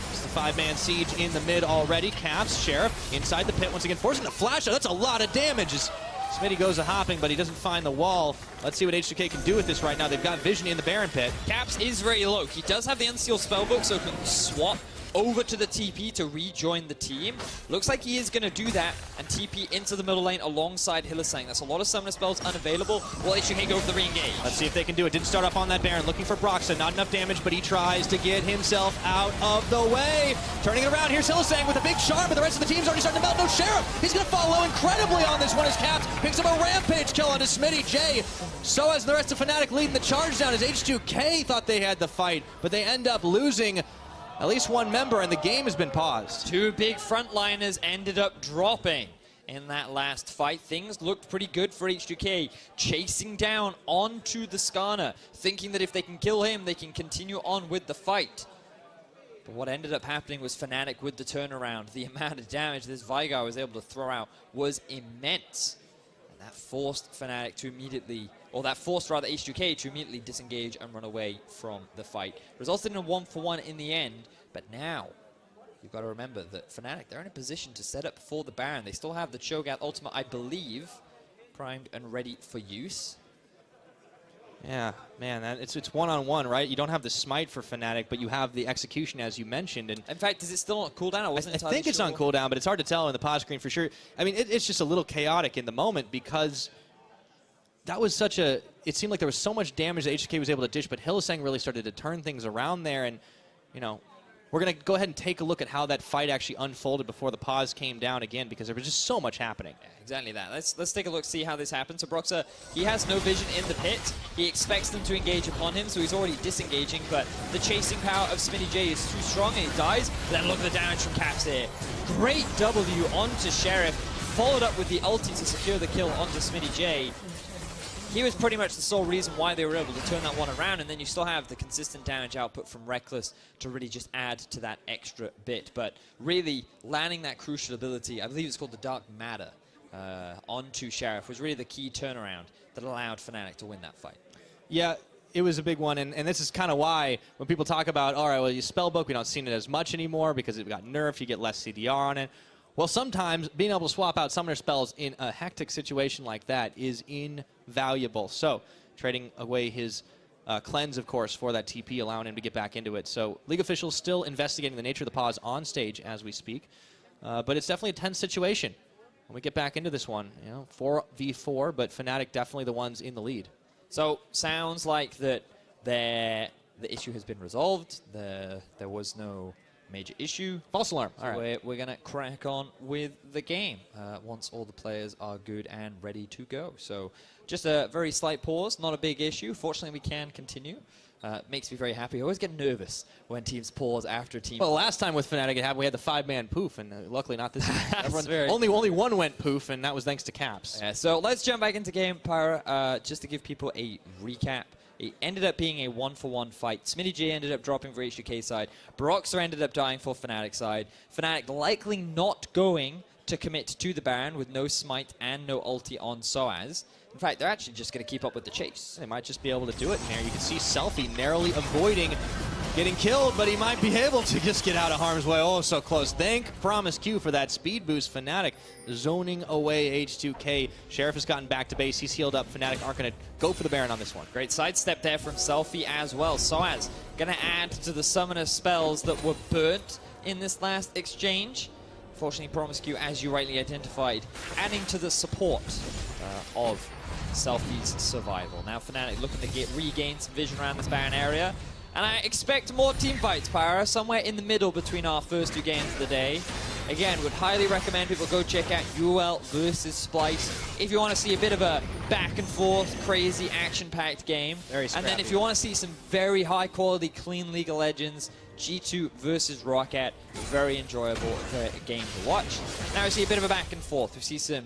It's the 5-man siege in the mid already. Caps, Sheriff, inside the pit once again, forcing the flash out. That's a lot of damage. Smitty goes a-hopping, but he doesn't find the wall. Let's see what H2K can do with this right now. They've got vision in the Baron pit. Caps is very low. He does have the Unsealed Spellbook, so he can swap over to the TP to rejoin the team. Looks like he is going to do that and TP into the middle lane alongside Hylissang. That's a lot of summoner spells unavailable. Will H2K go for the re-engage? Let's see if they can do it. Didn't start off on that Baron. Looking for Broxah. Not enough damage, but he tries to get himself out of the way. Turning it around. Here's Hylissang with a big charm, but the rest of the team's already starting to melt. No Sheriff. He's going to follow incredibly on this one as Caps picks up a rampage kill onto Smitty J. So as the rest of Fnatic leading the charge down as H2K thought they had the fight, but they end up losing at least one member, and the game has been paused. Two big frontliners ended up dropping in that last fight. Things looked pretty good for H2K, chasing down onto the Skarner, thinking that if they can kill him, they can continue on with the fight. But what ended up happening was Fnatic with the turnaround. The amount of damage this Veigar was able to throw out was immense. And that forced Fnatic to immediately, or that forced rather H2K to immediately disengage and run away from the fight. Resulted in a 1-for-1 in the end, but now you've got to remember that Fnatic, they're in a position to set up for the Baron. They still have the Cho'Gath ultimate, I believe, primed and ready for use. Yeah, man, it's one-on-one, right? You don't have the smite for Fnatic, but you have the execution, as you mentioned. And in fact, is it still on cooldown? I think it's on cooldown, but it's hard to tell in the pause screen for sure. I mean, it's just a little chaotic in the moment because that was such a... It seemed like there was so much damage that H2K was able to dish, but Hylissang really started to turn things around there. And, you know, we're going to go ahead and take a look at how that fight actually unfolded before the pause came down again, because there was just so much happening. Yeah, exactly that. Let's take a look, see how this happens. So Broxah, he has no vision in the pit. He expects them to engage upon him, so he's already disengaging, but the chasing power of Smitty J is too strong and he dies. But then look at the damage from Caps here. Great W onto Sheriff, followed up with the ulti to secure the kill onto Smitty J. He was pretty much the sole reason why they were able to turn that one around, and then you still have the consistent damage output from Reckless to really just add to that extra bit. But really, landing that crucial ability, I believe it's called the Dark Matter, onto Sheriff was really the key turnaround that allowed Fnatic to win that fight. Yeah, it was a big one, and this is kind of why when people talk about, all right, well, you Spellbook, we don't see it as much anymore because it got nerfed, you get less CDR on it. Well, sometimes being able to swap out summoner spells in a hectic situation like that is invaluable. So, trading away his cleanse, of course, for that TP, allowing him to get back into it. So, League officials still investigating the nature of the pause on stage as we speak. But it's definitely a tense situation when we get back into this one. You know, 4v4, but Fnatic definitely the ones in the lead. So, sounds like that the issue has been resolved. There was no major issue. False alarm. So all right. We're going to crack on with the game once all the players are good and ready to go. So just a very slight pause, not a big issue. Fortunately, we can continue. Makes me very happy. I always get nervous when teams pause after a team. Well, last time with Fnatic, we had the 5-man poof, and luckily not this time. Only one went poof, and that was thanks to Caps. Yeah, so let's jump back into game, Pyra, just to give people a recap. It ended up being a 1-for-1 fight. Smitty J ended up dropping for H2K side. Broxah ended up dying for Fnatic side. Fnatic likely not going to commit to the Baron with no smite and no ulti on Soaz. In fact, they're actually just going to keep up with the chase. They might just be able to do it in there. You can see Selfie narrowly avoiding getting killed, but he might be able to just get out of harm's way. Oh, so close. Thank Promise Q for that speed boost. Fnatic zoning away H2K. Sheriff has gotten back to base. He's healed up. Fnatic aren't going to go for the Baron on this one. Great sidestep there from Selfie as well. Soaz going to add to the summoner spells that were burnt in this last exchange. Fortunately, Promise Q, as you rightly identified, adding to the support of Selfie's survival. Now Fnatic looking to regain some vision around this Baron area. And I expect more team fights, Pyra, somewhere in the middle between our first two games of the day. Again, would highly recommend people go check out UL versus Splice if you want to see a bit of a back and forth, crazy, action-packed game. Very scrappy. And then if you want to see some very high-quality, clean League of Legends, G2 versus Rocket, very enjoyable game to watch. Now we see a bit of a back and forth. We see some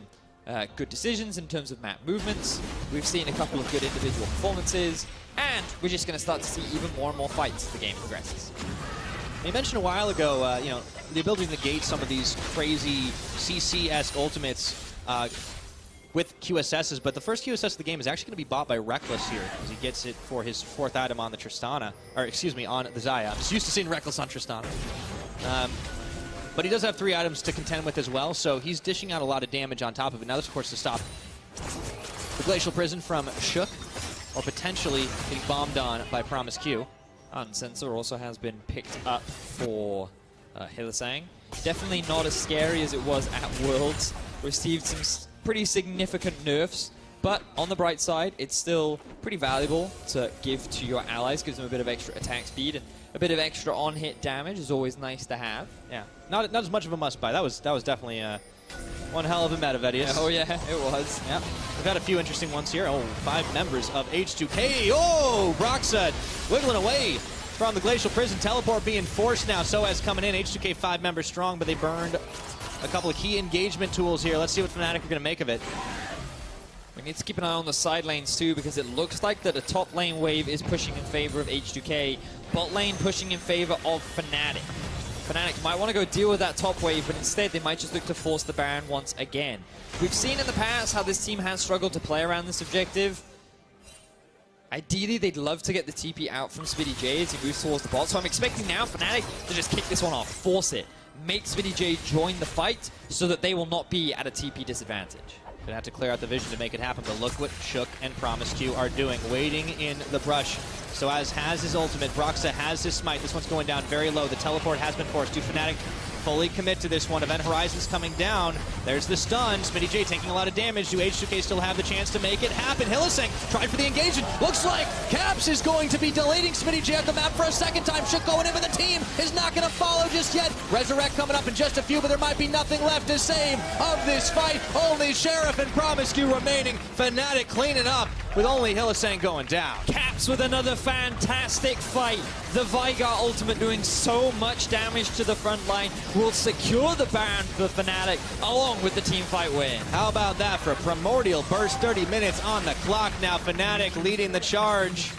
good decisions in terms of map movements. We've seen a couple of good individual performances. And we're just going to start to see even more and more fights as the game progresses. You mentioned a while ago, you know, the ability to negate some of these crazy CC-esque ultimates with QSSs, but the first QSS of the game is actually going to be bought by Reckless here, as he gets it for his 4th item on the Tristana, or excuse me, on the Xayah. I'm just used to seeing Reckless on Tristana. But he does have 3 items to contend with as well, so he's dishing out a lot of damage on top of it. Now this, of course, to stop the Glacial Prison from Shook, or potentially getting bombed on by Promise Q. Unsensor also has been picked up for Hylissang. Definitely not as scary as it was at Worlds. Received some pretty significant nerfs, but on the bright side, it's still pretty valuable to give to your allies. Gives them a bit of extra attack speed and a bit of extra on-hit damage is always nice to have. Yeah, not as much of a must-buy. That was definitely one hell of a meta, Vedius. Oh yeah, it was. Yeah, we've had a few interesting ones here. Oh, 5 members of H2K. Oh, Broxad wiggling away from the Glacial Prison. Teleport being forced now. Soaz coming in. H2K 5 members strong, but they burned a couple of key engagement tools here. Let's see what Fnatic are going to make of it. We need to keep an eye on the side lanes too, because it looks like that a top lane wave is pushing in favor of H2K. Bot lane pushing in favor of Fnatic. Fnatic might want to go deal with that top wave, but instead they might just look to force the Baron once again. We've seen in the past how this team has struggled to play around this objective. Ideally, they'd love to get the TP out from SmittyJ as he moves towards the bot, so I'm expecting now Fnatic to just kick this one off, force it, make SmittyJ join the fight so that they will not be at a TP disadvantage. Gonna have to clear out the vision to make it happen, but look what Shook and PromiseQ are doing, waiting in the brush. Soaz has his ultimate, Broxa has his smite. This one's going down very low. The teleport has been forced. Do Fnatic fully commit to this one? Event Horizon's coming down. There's the stun. SmittyJ taking a lot of damage. Do H2K still have the chance to make it happen? Hylissang tried for the engagement. Looks like Caps is going to be deleting SmittyJ at the map for a second time. Shook going in, but the team is not going to follow just yet. Resurrect coming up in just a few, but there might be nothing left to save of this fight. Only Sheriff and PromiseQ remaining. Fnatic cleaning up with only Hylissang going down. Caps with another fantastic fight. The Veigar ultimate doing so much damage to the front line will secure the Baron for Fnatic along with the team fight win. How about that for a primordial burst? 30 minutes on the clock now. Fnatic leading the charge.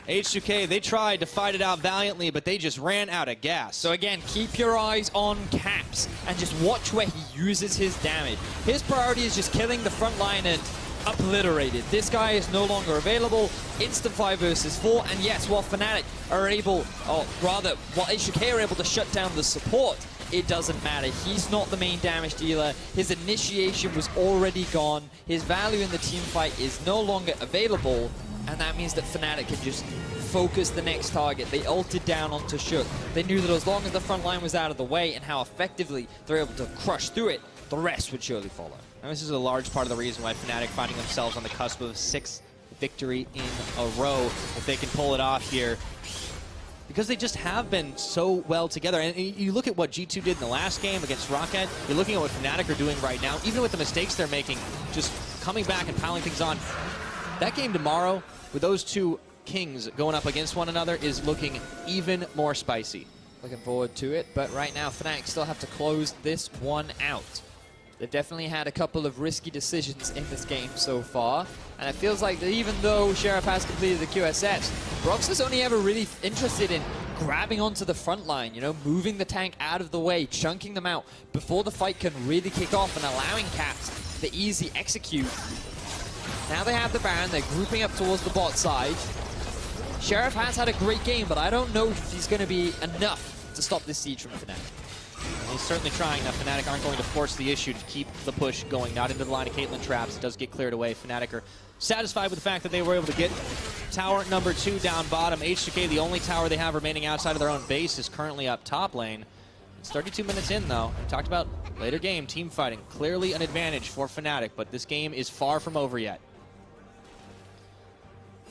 H2K, they tried to fight it out valiantly, but they just ran out of gas. So again, keep your eyes on Caps and just watch where he uses his damage. His priority is just killing the front line and obliterated. This guy is no longer available. Instant 5 versus 4, and yes, while Fnatic are able, or rather, while H2K are able to shut down the support, it doesn't matter. He's not the main damage dealer. His initiation was already gone. His value in the team fight is no longer available, and that means that Fnatic can just focus the next target. They ulted down onto Shook. They knew that as long as the front line was out of the way and how effectively they're able to crush through it, the rest would surely follow. And this is a large part of the reason why Fnatic finding themselves on the cusp of a 6th victory in a row, if they can pull it off here. Because they just have been so well together. And you look at what G2 did in the last game against Rocket, you're looking at what Fnatic are doing right now, even with the mistakes they're making, just coming back and piling things on. That game tomorrow, with those two kings going up against one another, is looking even more spicy. Looking forward to it, but right now Fnatic still have to close this one out. They've definitely had a couple of risky decisions in this game so far, and it feels like that even though Sheriff has completed the QSS, Brox is only ever really interested in grabbing onto the front line, you know, moving the tank out of the way, chunking them out before the fight can really kick off and allowing Caps the easy execute. Now they have the Baron, they're grouping up towards the bot side. Sheriff has had a great game, but I don't know if he's going to be enough to stop this siege from Fnatic. He's certainly trying. Now, Fnatic aren't going to force the issue to keep the push going. Not into the line of Caitlyn traps. It does get cleared away. Fnatic are satisfied with the fact that they were able to get tower number 2 down bottom. H2K, the only tower they have remaining outside of their own base, is currently up top lane. It's 32 minutes in, though. We talked about later game, team fighting. Clearly an advantage for Fnatic, but this game is far from over yet.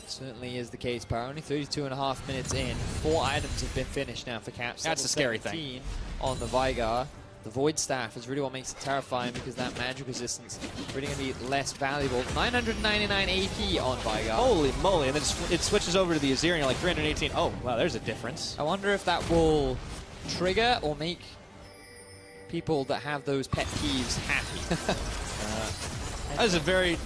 Certainly is the case, Power. Only 32.5 minutes in. 4 items have been finished now for Caps. That's the scary thing. On the Veigar. The Void Staff is really what makes it terrifying, because that magic resistance is really going to be less valuable. 999 AP on Veigar. Holy moly, and then it switches over to the Azir, and you're like 318. Oh, wow, there's a difference. I wonder if that will trigger or make people that have those pet peeves happy. That is a very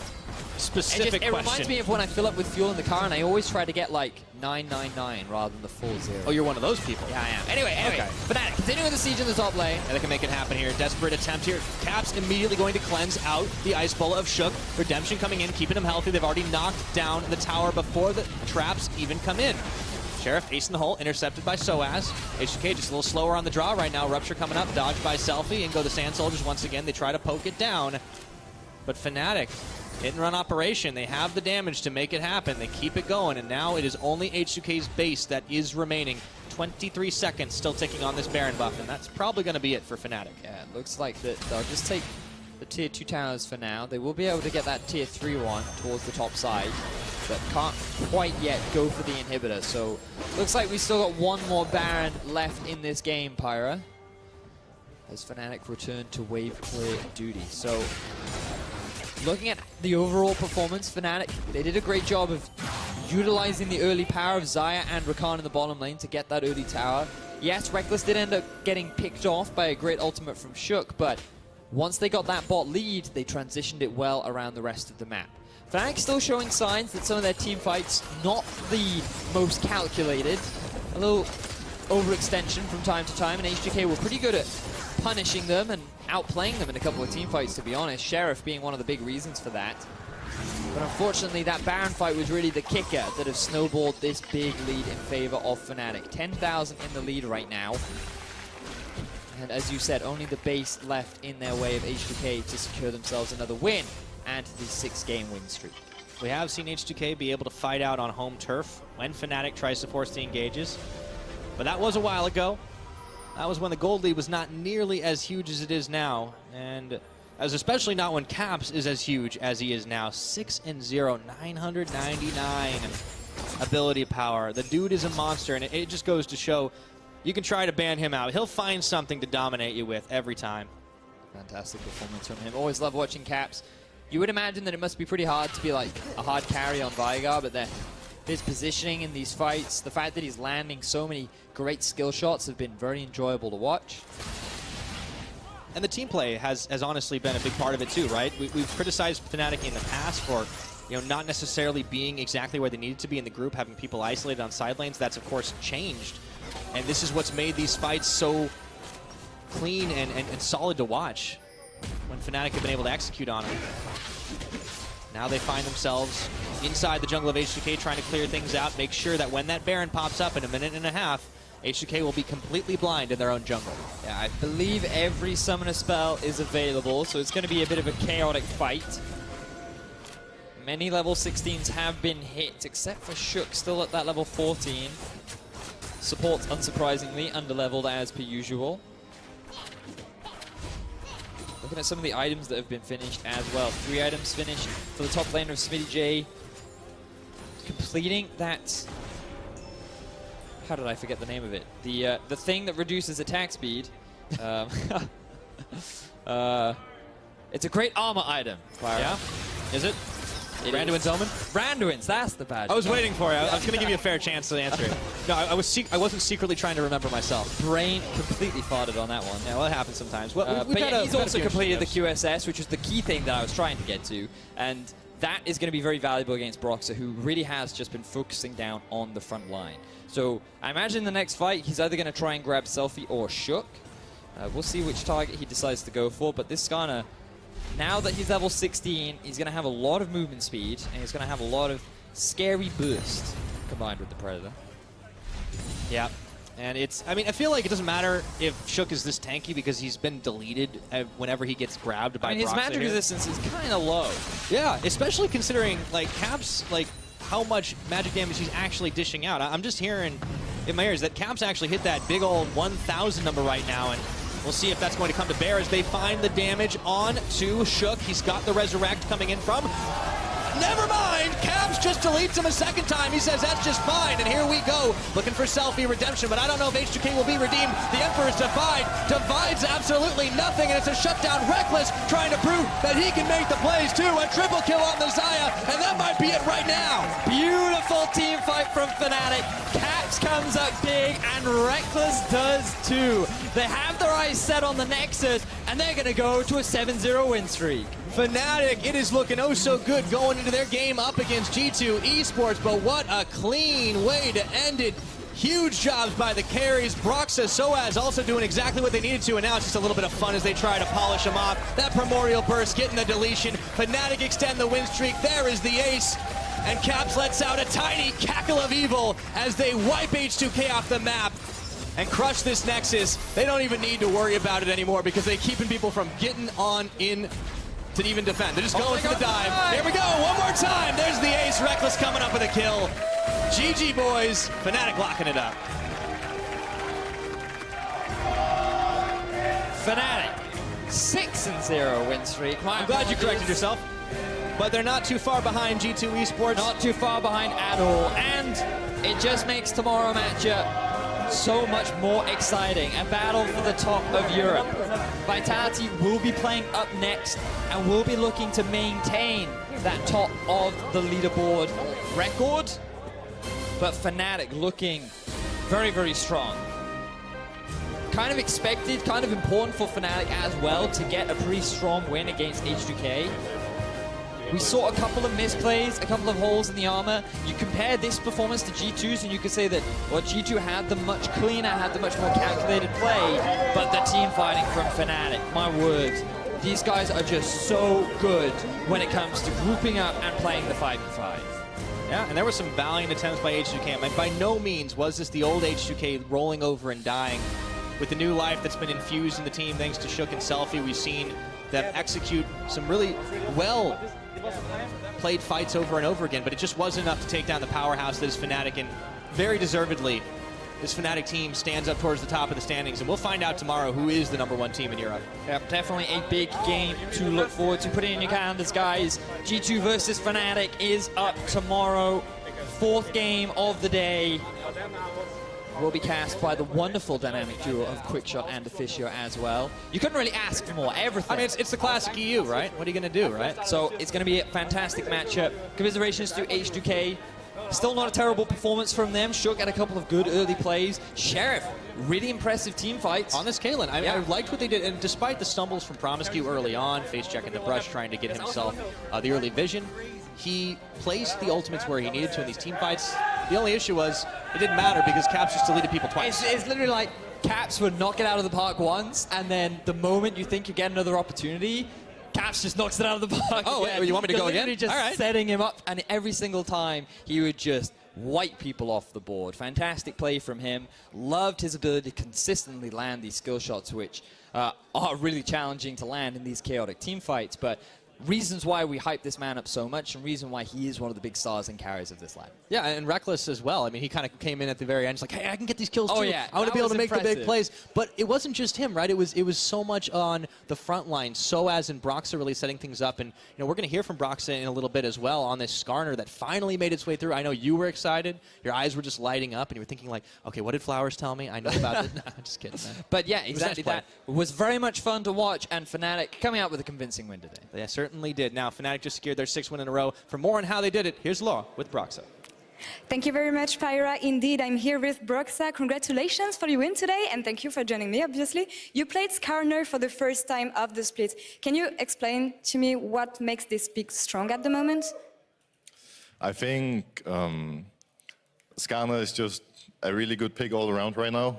specific it question. reminds me of when I fill up with fuel in the car and I always try to get like 999 rather than the full 0. Oh, you're one of those people. Yeah, I am. Anyway, Okay. Fnatic continuing the siege in the top lane. And they can make it happen here. Desperate attempt here. Caps immediately going to cleanse out the Ice Bola of Shook. Redemption coming in, keeping him healthy. They've already knocked down the tower before the traps even come in. Sheriff ace in the hole, intercepted by Soaz. H2K just a little slower on the draw right now. Rupture coming up, dodged by Selfie, and go the Sand Soldiers once again. They try to poke it down. But Fnatic, hit and run operation. They have the damage to make it happen. They keep it going, and now it is only H2K's base that is remaining. 23 seconds still ticking on this Baron buff, and that's probably going to be it for Fnatic. Yeah, it looks like that they'll just take the tier 2 towers for now. They will be able to get that tier 3 one towards the top side, but can't quite yet go for the inhibitor. So looks like we still got one more Baron left in this game, Pyra, as Fnatic return to wave clear duty. So looking at the overall performance, Fnatic, they did a great job of utilizing the early power of Xayah and Rakan in the bottom lane to get that early tower. Yes, Reckless did end up getting picked off by a great ultimate from Shook, but once they got that bot lead, they transitioned it well around the rest of the map. Fnatic still showing signs that some of their team fights, not the most calculated, a little overextension from time to time, and H2K were pretty good at punishing them and outplaying them in a couple of team fights, to be honest. Sheriff being one of the big reasons for that. But unfortunately, that Baron fight was really the kicker that has snowballed this big lead in favor of Fnatic. 10,000 in the lead right now. And as you said, only the base left in their way of H2K to secure themselves another win and the 6-game win streak. We have seen H2K be able to fight out on home turf when Fnatic tries to force the engages. But that was a while ago. That was when the gold lead was not nearly as huge as it is now. And as especially not when Caps is as huge as he is now. 6-0, 999 ability power. The dude is a monster, and it just goes to show you can try to ban him out. He'll find something to dominate you with every time. Fantastic performance from him. Always love watching Caps. You would imagine that it must be pretty hard to be like a hard carry on Veigar, but his positioning in these fights, the fact that he's landing so many great skill shots have been very enjoyable to watch. And the team play has honestly been a big part of it too, right? We've criticized Fnatic in the past for, not necessarily being exactly where they needed to be in the group, having people isolated on side lanes. That's, of course, changed. And this is what's made these fights so clean and solid to watch when Fnatic have been able to execute on them. Now they find themselves inside the jungle of H2K trying to clear things out, make sure that when that Baron pops up in a minute and a half, H2K will be completely blind in their own jungle. Yeah, I believe every summoner spell is available, so it's going to be a bit of a chaotic fight. Many level 16s have been hit, except for Shook, still at that level 14. Support, unsurprisingly, underleveled as per usual. Looking at some of the items that have been finished as well. 3 items finished for the top laner of Smitty J. Completing that... How did I forget the name of it? The thing that reduces attack speed. It's a great armor item. Yeah? Is it? Randuin's Omen? Randuin's, that's the badge. I was waiting for it. I was going to give you a fair chance to answer it. No, I wasn't secretly trying to remember myself. Brain completely farted on that one. Yeah, well, it happens sometimes. But yeah, he's also completed the QSS, which was the key thing that I was trying to get to. And that is going to be very valuable against Broxah, who really has just been focusing down on the front line. So I imagine the next fight, he's either going to try and grab Selfie or Shook. We'll see which target he decides to go for, but this Skarner, now that he's level 16, he's going to have a lot of movement speed, and he's going to have a lot of scary burst combined with the Predator. Yeah, and I feel like it doesn't matter if Shook is this tanky because he's been deleted whenever he gets grabbed by his Broxah magic here. resistance is kind of low. Yeah, especially considering, Caps, how much magic damage he's actually dishing out. I'm just hearing in my ears that Caps actually hit that big old 1,000 number right now, and we'll see if that's going to come to bear as they find the damage on to Shook. He's got the Resurrect coming in from... Never mind! Caps just deletes him a second time. He says that's just fine, and here we go. Looking for Selfie redemption, but I don't know if H2K will be redeemed. The Emperor's Divide divides absolutely nothing, and it's a shutdown. Reckless trying to prove that he can make the plays too. A triple kill on the Xayah, and that might be it right now. Beautiful team fight from Fnatic. Caps comes up big, and Reckless does too. They have their eyes set on the Nexus, and they're going to go to a 7-0 win streak. Fnatic, it is looking oh so good going into their game up against G2 Esports, but what a clean way to end it. Huge jobs by the carries. Broxah, Soaz also doing exactly what they needed to, and now it's just a little bit of fun as they try to polish him off. That Primordial Burst getting the deletion. Fnatic extend the win streak. There is the ace. And Caps lets out a tiny cackle of evil as they wipe H2K off the map and crush this Nexus. They don't even need to worry about it anymore because they're keeping people from getting on in to even defend. They're just going for the dive. Here we go, one more time. There's the ace. Reckless coming up with a kill. GG, boys. Fnatic locking it up. Fnatic, 6-0 win streak. I'm glad you corrected yourself. But they're not too far behind G2 Esports. Not too far behind at all. And it just makes tomorrow matchup so much more exciting. A battle for the top of Europe. Vitality will be playing up next and will be looking to maintain that top of the leaderboard record. But Fnatic looking very, very strong. Kind of expected, kind of important for Fnatic as well to get a pretty strong win against H2K. We saw a couple of misplays, a couple of holes in the armor. You compare this performance to G2's and you could say that, well, G2 had the much cleaner, had the much more calculated play, but the team fighting from Fnatic, my word, these guys are just so good when it comes to grouping up and playing the 5v5. Yeah, and there were some valiant attempts by H2K. And by no means was this the old H2K rolling over and dying. With the new life that's been infused in the team thanks to Shook and Selfie, we've seen them execute some really well played fights over and over again, but it just wasn't enough to take down the powerhouse that is Fnatic, and very deservedly, this Fnatic team stands up towards the top of the standings, and we'll find out tomorrow who is the #1 team in Europe. Yep, definitely a big game to look forward to. Put it in your calendars, guys. G2 versus Fnatic is up tomorrow. 4th game of the day will be cast by the wonderful dynamic duo of Quickshot and Officio as well. You couldn't really ask for more. Everything. I mean, it's the classic EU, right? What are you going to do, right? So it's going to be a fantastic matchup. Commiserations to H2K. Still not a terrible performance from them. Shook had a couple of good early plays. Sheriff, really impressive team fights. On this Kalen, I liked what they did, and despite the stumbles from Promiscu early on, face checking the brush, trying to get himself the early vision, he placed the ultimates where he needed to in these team fights. The only issue was it didn't matter because Caps just deleted people twice. It's literally like Caps would knock it out of the park once, and then the moment you think you get another opportunity, Caps just knocks it out of the park. Oh, again. wait, you want me to go again? Just all right. setting him up, and every single time he would just wipe people off the board. Fantastic play from him. Loved his ability to consistently land these skill shots, which are really challenging to land in these chaotic team fights. But reasons why we hype this man up so much, and reason why he is one of the big stars and carriers of this line. Yeah, and Reckless as well. I mean, he kind of came in at the very end. He's like, hey, I can get these kills too. Yeah, I want to be able to make the big impressive. plays. But it wasn't just him, right? It was so much on the front line. Soaz and Broxa really setting things up. And, you know, we're going to hear from Broxa in a little bit as well on this Skarner that finally made its way through. I know you were excited. Your eyes were just lighting up, and you were thinking like, okay, what did Flowers tell me? I know about it. No, I'm just kidding, man. But yeah, exactly play. that. Was very much fun to watch, and Fnatic coming out with a convincing win today. They certainly did. Now, Fnatic just secured their 6th win in a row. For more on how they did it, here's Law with Broxa. Thank you very much, Pyra. Indeed, I'm here with Broxa. Congratulations for your win today, and thank you for joining me, obviously. You played Skarner for the first time of the split. Can you explain to me what makes this pick strong at the moment? I think Skarner is just a really good pick all around right now.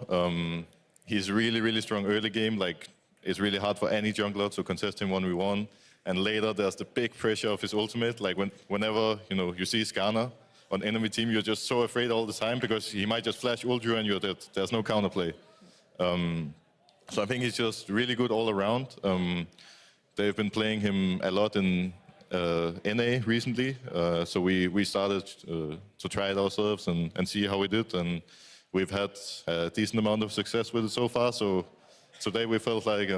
He's really, really strong early game. Like, it's really hard for any jungler to contest him 1v1. And later, there's the big pressure of his ultimate. Like, whenever you see Skarner on enemy team, you're just so afraid all the time because he might just flash ult you and you're dead. There's no counterplay. So I think he's just really good all around. They've been playing him a lot in NA recently. So we started to try it ourselves and see how we did. And we've had a decent amount of success with it so far. So today we felt like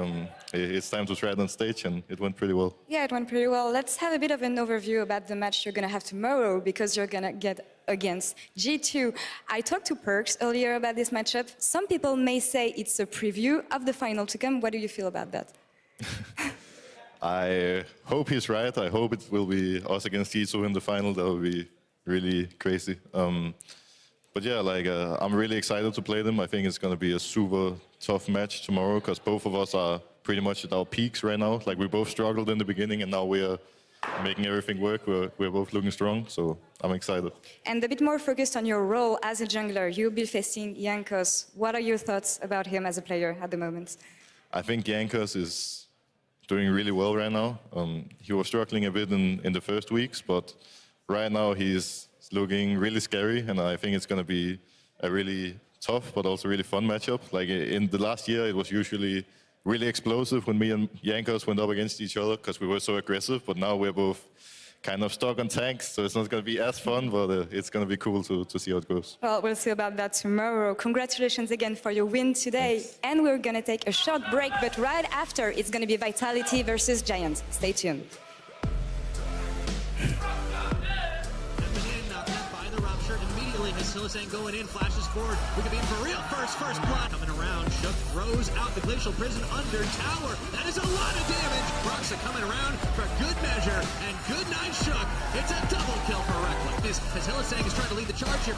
it's time to try it on stage, and it went pretty well. Yeah, it went pretty well. Let's have a bit of an overview about the match you're going to have tomorrow, because you're going to get against G2. I talked to Perks earlier about this matchup. Some people may say it's a preview of the final to come. What do you feel about that? I hope he's right. I hope it will be us against G2 in the final. That would be really crazy. But yeah, like I'm really excited to play them. I think it's going to be a super tough match tomorrow because both of us are pretty much at our peaks right now. Like we both struggled in the beginning, and now we are making everything work. We're both looking strong, so I'm excited. And a bit more focused on your role as a jungler, you'll be facing Jankos. What are your thoughts about him as a player at the moment? I think Jankos is doing really well right now. He was struggling a bit in the first weeks, but right now he's looking really scary, and I think it's going to be a really tough but also really fun matchup. Like in the last year, it was usually really explosive when me and Jankos went up against each other because we were so aggressive, but now we're both kind of stuck on tanks, so it's not going to be as fun, but it's going to be cool to see how it goes. Well, we'll see about that tomorrow. Congratulations again for your win today. Thanks. And we're going to take a short break, but right after, it's going to be Vitality versus Giants. Stay tuned. Hasilisang going in, flashes forward. We could be in for real. First blood. Coming around, Shook throws out the Glacial Prison under tower. That is a lot of damage. Broxa coming around for good measure. And good night, Shook. It's a double kill for Reckless. Hasilisang is trying to lead the charge here.